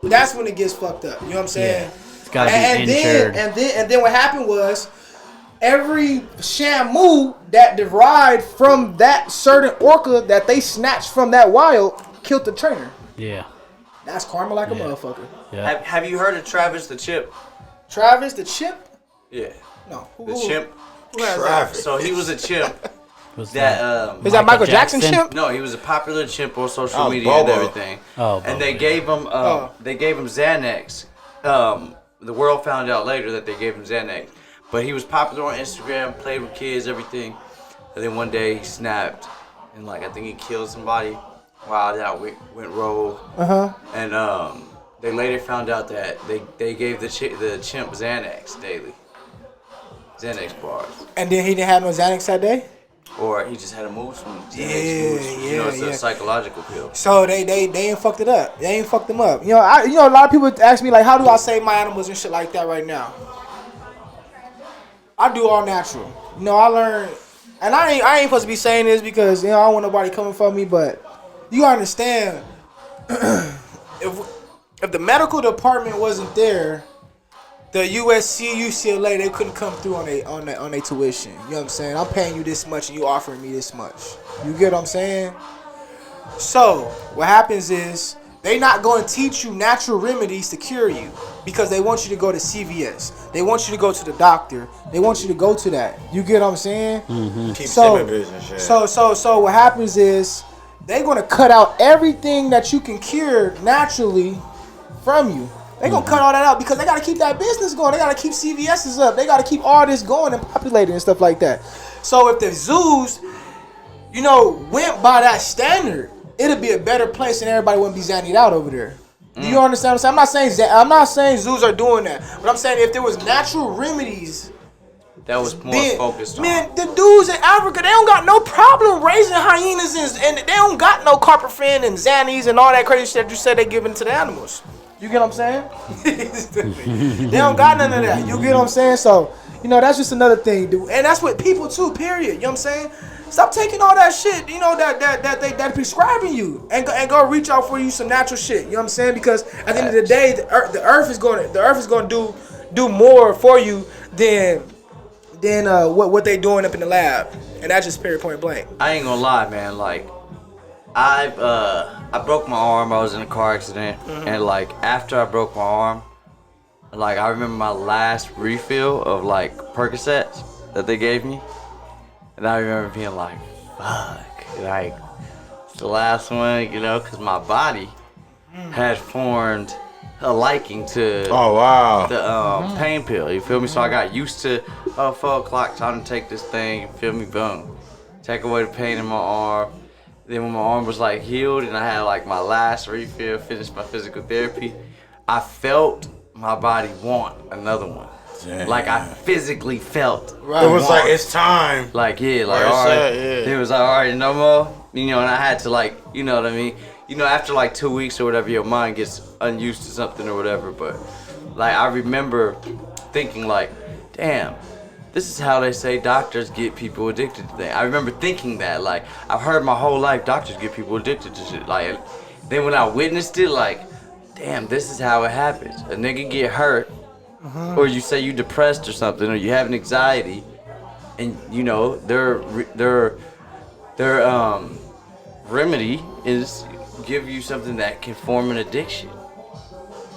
That's when it gets fucked up. You know what I'm saying? Yeah. It's gotta be insured. And then what happened was every Shamu that derived from that certain orca that they snatched from that wild killed the trainer. Yeah. That's karma like a motherfucker. Yeah. Have you heard of Travis the chip? Travis the chimp? Yeah. No. The chimp. Who has that? Travis. So he was a chimp Was that Is that Michael Jackson chimp? no, he was a popular chimp on social Oh, media and Bobo. everything. Oh, and Bobo, they gave him Xanax. The world found out later that they gave him Xanax. But he was popular on Instagram, played with kids, everything. And then one day he snapped and like I think he killed somebody. Wild out, went rogue. And they later found out that they gave the chimp Xanax daily. Xanax bars. And then he didn't have no Xanax that day? Or he just had a mood swing. Yeah, It's a psychological pill. So they ain't fucked it up. They ain't fucked them up. You know, a lot of people ask me like, how do I save my animals and shit like that right now? I do all natural. You know, I learned, and I ain't supposed to be saying this because I don't want nobody coming for me, but you understand if the medical department wasn't there, the USC, UCLA, they couldn't come through on their tuition. You know what I'm saying? I'm paying you this much and you offering me this much. You get what I'm saying? So what happens is they not going to teach you natural remedies to cure you because they want you to go to CVS. They want you to go to the doctor. They want you to go to that. You get what I'm saying? Keep So, Simon business, yeah. so what happens is they're going to cut out everything that you can cure naturally from you. They're going to cut all that out because they got to keep that business going. They got to keep CVS's up. They got to keep all this going and populating and stuff like that. So if the zoos, went by that standard, it'll be a better place and everybody wouldn't be zannied out over there. Do you understand what I'm saying? I'm not saying zoos are doing that. But I'm saying if there was natural remedies That was more focused on. Man, the dudes in Africa, they don't got no problem raising hyenas and they don't got no carpentry and zannies and all that crazy shit that you said they giving to the animals. You get what I'm saying? They don't got none of that. You get what I'm saying? So, that's just another thing, dude. And that's what people too, period. You know what I'm saying? Stop taking all that shit, that prescribing you and go reach out for you some natural shit. You know what I'm saying? Because at the end of the day, the earth is going to do more for you than what they doing up in the lab. And that's just period point blank. I ain't gonna lie, man. Like, I broke my arm. I was in a car accident, and like after I broke my arm, like I remember my last refill of like Percocets that they gave me, and I remember being like, "Fuck!" Like it's the last one, because my body had formed a liking to the pain pill. You feel me? So I got used to 4 o'clock time to take this thing. You feel me? Boom, take away the pain in my arm. Then when my arm was like healed and I had like my last refill, finished my physical therapy, I felt my body want another one. Damn. Like I physically felt. Right. It was like it's time. Like all right. It was like all right, no more. And I had to like, you know what I mean? After like 2 weeks or whatever, your mind gets unused to something or whatever. But like I remember thinking like, damn. This is how they say doctors get people addicted to things. I remember thinking that, like, I've heard my whole life doctors get people addicted to shit. Like, then when I witnessed it, like, damn, this is how it happens. A nigga get hurt, or you say you depressed or something, or you have an anxiety, and their remedy is give you something that can form an addiction.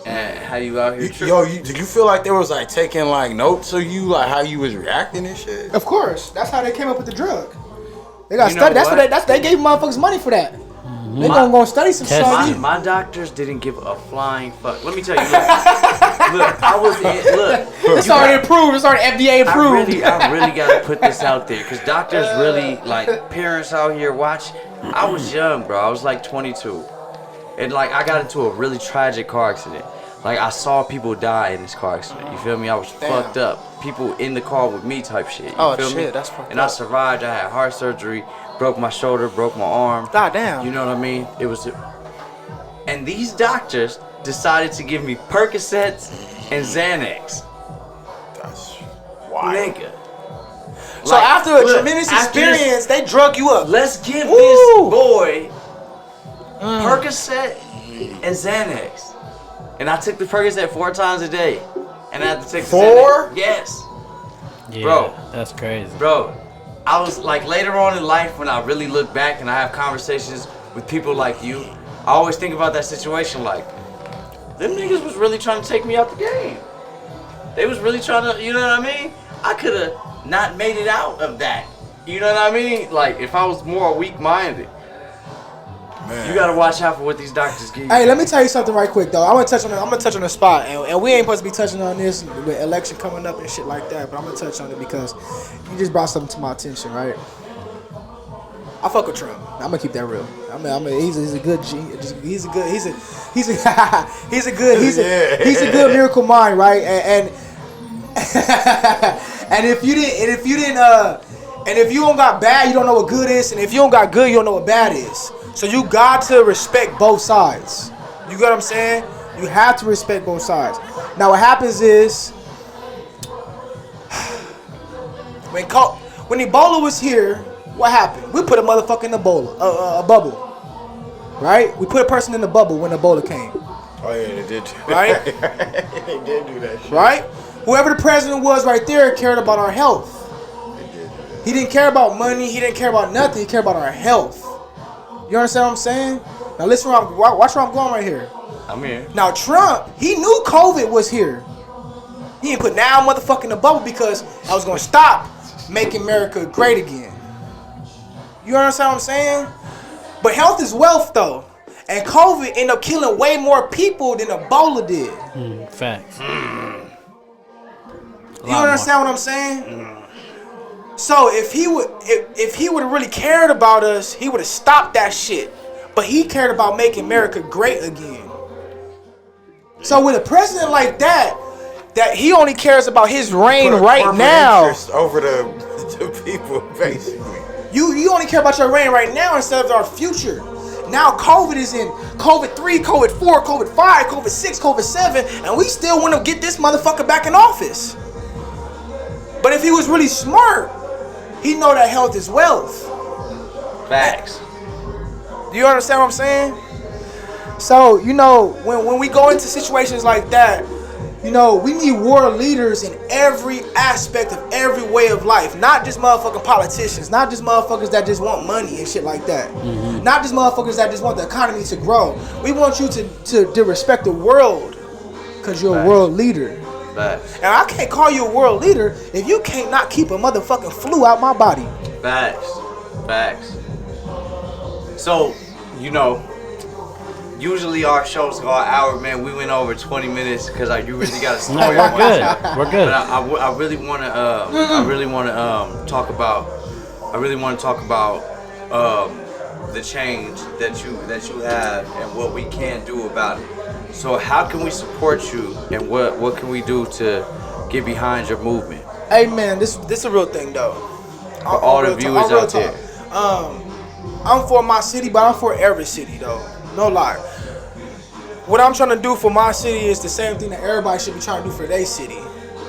and how you out here tripping. Yo, did you feel like they was like taking like notes of you, like how you was reacting and shit? Of course, that's how they came up with the drug. They got You know studied. That's what? what they gave motherfuckers money for that. They gonna study some shit. My doctors didn't give a flying fuck. Let me tell you. Look, I was in. Look, It's already approved. It's already FDA approved. I really gotta put this out there because doctors really like parents out here watch. I was young, bro. I was like 22, and like I got into a really tragic car accident. Like I saw people die in this car accident. You feel me? I was fucked up. People in the car with me, type shit. You feel me? That's fucked And I survived. I had heart surgery. Broke my shoulder. Broke my arm. God damn. You know what I mean? It was. And these doctors decided to give me Percocets and Xanax. That's wild. Nigga. So after a tremendous experience, they drug you up. Let's give Woo! this boy Percocet and Xanax. And I took the Percocet 4 times a day. And I had to take the 4? Xanax. Yes. Yeah, Bro. that's crazy. Bro, I was like later on in life when I really look back and I have conversations with people like you, I always think about that situation like, them niggas was really trying to take me out the game. They was really trying to, you know what I mean? I could have not made it out of that. You know what I mean? Like if I was more weak-minded. Man. You gotta watch out for what these doctors give you. Hey, let me tell you something right quick though. I'm gonna touch on the spot, and we ain't supposed to be touching on this with election coming up and shit like that. But I'm gonna touch on it because you just brought something to my attention, right? I fuck with Trump. I'm gonna keep that real. He's a good G. He's a good miracle mind, right? And and if you don't got bad, you don't know what good is, and if you don't got good, you don't know what bad is. So you got to respect both sides. You get what I'm saying? You have to respect both sides. Now what happens is when Ebola was here, what happened? We put a motherfucker in a bubble, right? We put a person in the bubble when Ebola came. Oh yeah, they did. Right? They did do that shit. Right? Whoever the president was right there cared about our health. They did do that. He didn't care about money. He didn't care about nothing. He cared about our health. You understand what I'm saying? Now listen, watch where I'm going right here. I'm here. Now Trump, he knew COVID was here. He didn't put now motherfucking in the bubble because I was gonna stop making America great again. You understand what I'm saying? But health is wealth though. And COVID ended up killing way more people than Ebola did. Facts. You understand what I'm saying? So if he would have really cared about us, he would have stopped that shit. But he cared about making America great again. So with a president like that he only cares about his reign right now. Over the people, basically. You only care about your reign right now instead of our future. Now COVID is in COVID 3, COVID 4, COVID 5, COVID 6, COVID 7, and we still want to get this motherfucker back in office. But if he was really smart, he know that health is wealth. Facts. Do you understand what I'm saying? So, you know, when we go into situations like that, you know, we need world leaders in every aspect of every way of life. Not just motherfucking politicians. Not just motherfuckers that just want money and shit like that. Mm-hmm. Not just motherfuckers that just want the economy to grow. We want you to respect the world because you're a world leader. Facts. And I can't call you a world leader if you can't not keep a motherfucking flu out my body. Facts. Facts. So, you know, usually our shows go an hour, man. We went over 20 minutes because you really got a story. No, we're good. We're good. But I really want to talk about the change that you have and what we can do about it. So how can we support you and what can we do to get behind your movement? Hey man, this is a real thing though. For all the viewers out there. I'm for my city, but I'm for every city though. No lie. What I'm trying to do for my city is the same thing that everybody should be trying to do for their city.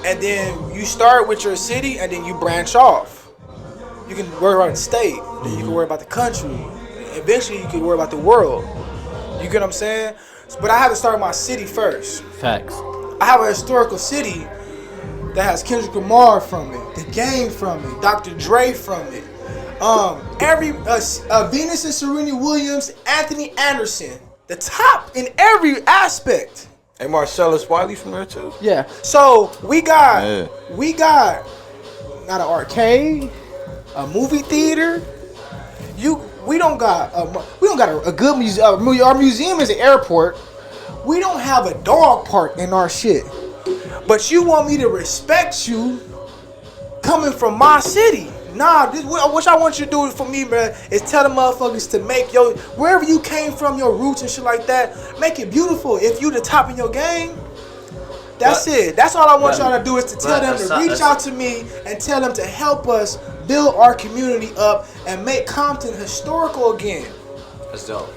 And then you start with your city and then you branch off. You can worry about the state, then you can worry about the country. Eventually you can worry about the world. You get what I'm saying? But I have to start my city first. Facts. I have a historical city that has Kendrick Lamar from it, The Game from it, Dr. Dre from it. Venus and Serena Williams, Anthony Anderson, the top in every aspect. Hey, Marcellus Wiley from there too. Yeah. So we got Yeah. not an arcade, a movie theater. We don't got a good museum. Our museum is an airport. We don't have a dog park in our shit. But you want me to respect you coming from my city? Nah, what I want you to do for me, man, is tell the motherfuckers to make wherever you came from, your roots and shit like that, make it beautiful. If you the top in your game, that's it. That's all I want y'all to do is to tell them to reach out to me and tell them to help us build our community up and make Compton historical again. That's dope.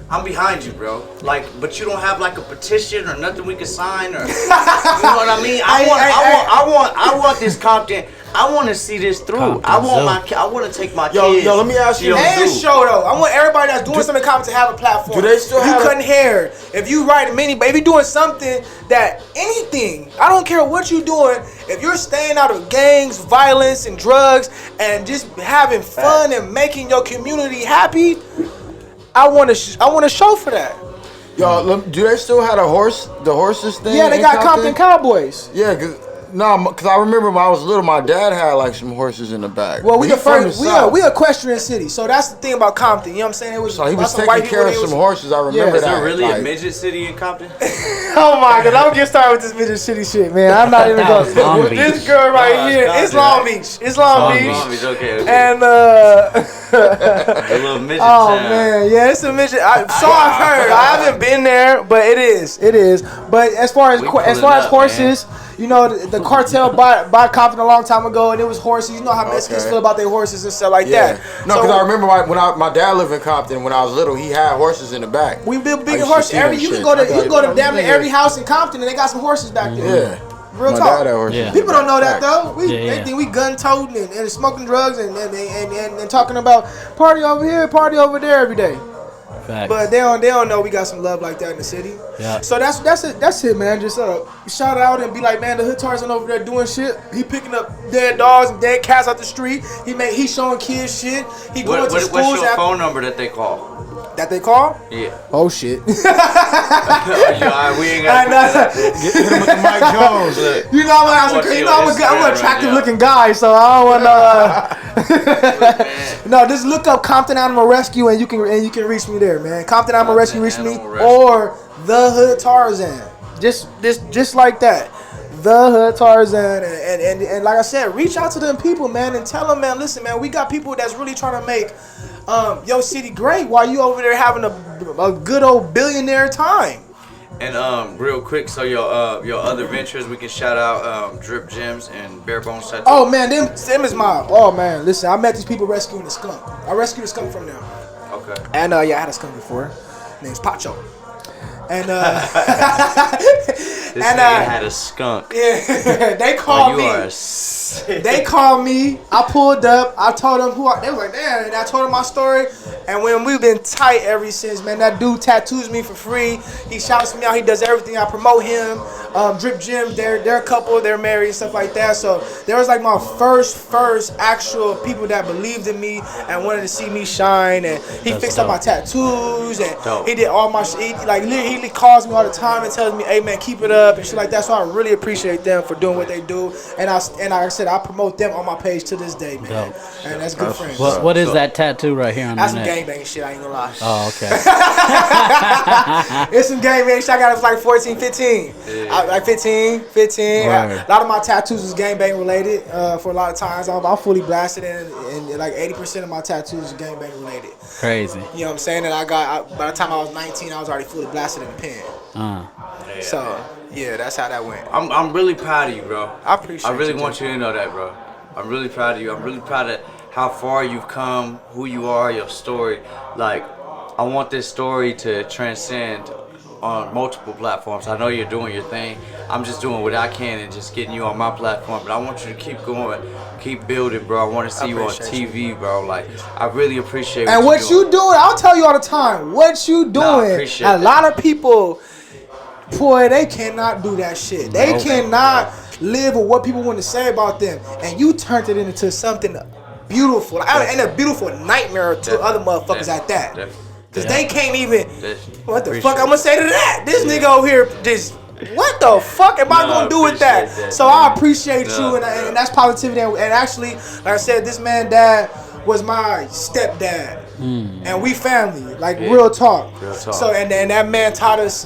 I'm behind you, bro. Like, but you don't have like a petition or nothing we can sign, or you know what I mean? I want this Compton. I want to see this through. I want to take my kids. Yo, let me ask you. And show though. I want everybody that's doing something in Compton to have a platform. Do they still have? You cutting hair. If you write if you doing something anything, I don't care what you doing. If you're staying out of gangs, violence, and drugs, and just having fun and making your community happy, I want to show for that. Yo, do they still have the horses thing? Yeah, they got Compton Cowboys. Yeah, cause I remember when I was little, my dad had like some horses in the back. Well, we equestrian city, so that's the thing about Compton. You know what I'm saying? He was taking care of some horses. I remember that. Is there really a midget city in Compton? Oh my God! I'm get started with this midget city shit, man. I'm not even going. This girl right here, it's Long Beach. It's Long Beach. Long Beach, okay. And a little midget town. Man, yeah, it's a midget. I've heard. I haven't been there, but it is. But as far as horses. Man. You know, the cartel bought Compton a long time ago, and it was horses. You know how Mexicans feel about their horses and stuff like that. No, because I remember when my dad lived in Compton when I was little, he had horses in the back. We built big horses. You can go to damn near every house in Compton, and they got some horses back there. Yeah. Real my talk. Dad had horses. Yeah. People don't know that though. They think we gun toting and smoking drugs and talking about party over here, party over there every day. Facts. But they don't know we got some love like that in the city. Yeah. So that's it, man. Just shout out and be like, man, the hood Tarzan over there doing shit. He picking up dead dogs and dead cats out the street. He showing kids shit. He going to schools. What's your phone number that they call? That they call? Yeah. Oh shit. We ain't got Hit him with the Mike Jones. You know I'm an attractive looking guy, so I don't want to. No, just look up Compton Animal Rescue and you can reach me there, man. Compton Animal Rescue, reach me, or the Hood Tarzan. Just like that. The Hood Tarzan, and like I said, reach out to them people, man, and tell them, man, listen, man, we got people that's really trying to make your city great while you over there having a good old billionaire time. And real quick, so your other ventures we can shout out Drip Gems and Bare Bones Tattoo. Oh man, them is my. Oh man, listen, I met these people rescuing the skunk. I rescued a skunk from them. Okay. And I had a skunk before. Name's Pacho. And this nigga had a skunk. Yeah, they called me. They called me. I pulled up. I told them they was like, damn. And I told them my story. And when we've been tight ever since, man. That dude tattoos me for free. He shouts me out. He does everything. I promote him. Drip Gems. They're a couple. They're married and stuff like that. So there was like my first actual people that believed in me and wanted to see me shine. And he fixed up my tattoos and he did all my shit. He calls me all the time and tells me, hey man, keep it up and shit like that. So I really appreciate them for doing what they do. And like I said, I promote them on my page to this day, man. Dope. And that's good friends. What is that tattoo right here on the neck? That's some gangbanging shit, I ain't gonna lie. Oh, okay. It's some gangbanging shit. I got it for like 14, 15. Like 15. A lot of my tattoos is gangbang related for a lot of times. I'm fully blasted and like 80% of my tattoos is gangbang related. Crazy. You know what I'm saying? And by the time I was 19, I was already fully blasted in the pen. So, yeah, that's how that went. I'm really proud of you, bro. I appreciate it. I really want you to know that, bro. I'm really proud of you. I'm really proud of how far you've come, who you are, your story. Like, I want this story to transcend on multiple platforms. I know you're doing your thing. I'm just doing what I can and just getting you on my platform. But I want you to keep going, keep building, bro. I want to see you on TV, bro. Like, I really appreciate and what you doing. I'll tell you all the time. What you doing. I appreciate a lot of people, boy, they cannot do that shit. They cannot live with what people want to say about them. And you turned it into something beautiful. And a beautiful nightmare to other motherfuckers at that. Because they can't even, what the fuck I'm going to say to that? This nigga over here just what the fuck am I No, gonna do with appreciate that? that, So man. I appreciate No, you, and that's positivity. And actually, like I said, this man dad was my stepdad, and we family, like real talk. Real talk. So and that man taught us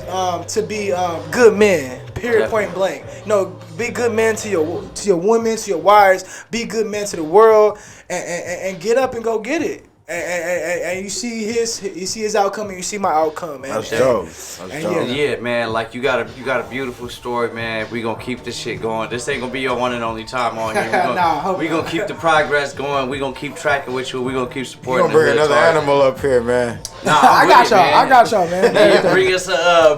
to be good men. Period. Definitely. Point blank. You know, be good men to your women, to your wives. Be good men to the world, and get up and go get it. And you see his outcome, and you see my outcome, man. That's dope. And dope. Yeah, man, like you got a beautiful story, man. We gonna keep this shit going. This ain't gonna be your one and only time on here. We gonna keep the progress going. We gonna keep tracking with you. We gonna keep You supporting. gonna bring the another Tarzan. animal up here, man. Nah, I I'm got with y'all. it, man. I got y'all, man. Yeah,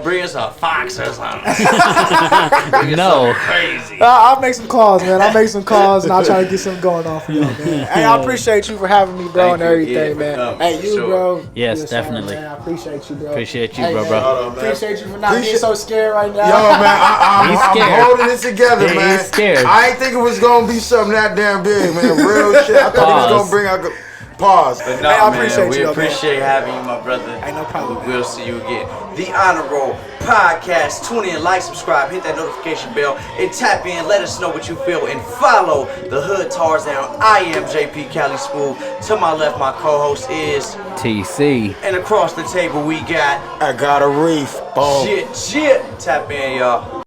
bring us a fox or something. Bring us No. something crazy. I'll make some calls, man. I'll make some calls, and I'll try to get something going on for y'all, man. Hey, I appreciate you for having me, bro, Thank and you. everything, Yeah, man. for coming, Hey, for you, sure. bro. Yes, You're a solid definitely. man. I appreciate you, bro. Appreciate you, Hey, bro, man, bro. Hold on, man. Appreciate you for not being Appreciate- so scared right now. Yo, man, He's I'm scared. holding it together, Yeah, man. he's scared. I ain't think it was gonna be something that damn big, man. Real shit. I thought he was Pause. gonna bring out. Pause. But Hey, no, I man, appreciate we you, though, appreciate having you, my brother. Hey, no problem, We will see you again. The Honor Roll Podcast. Tune in, like, subscribe, hit that notification bell, and tap in. Let us know what you feel, and follow the Hood Tarzan. I am JP Cali Smoov. To my left, my co-host is, TC. and across the table we got I got a reef. Boom. shit. Tap in, y'all.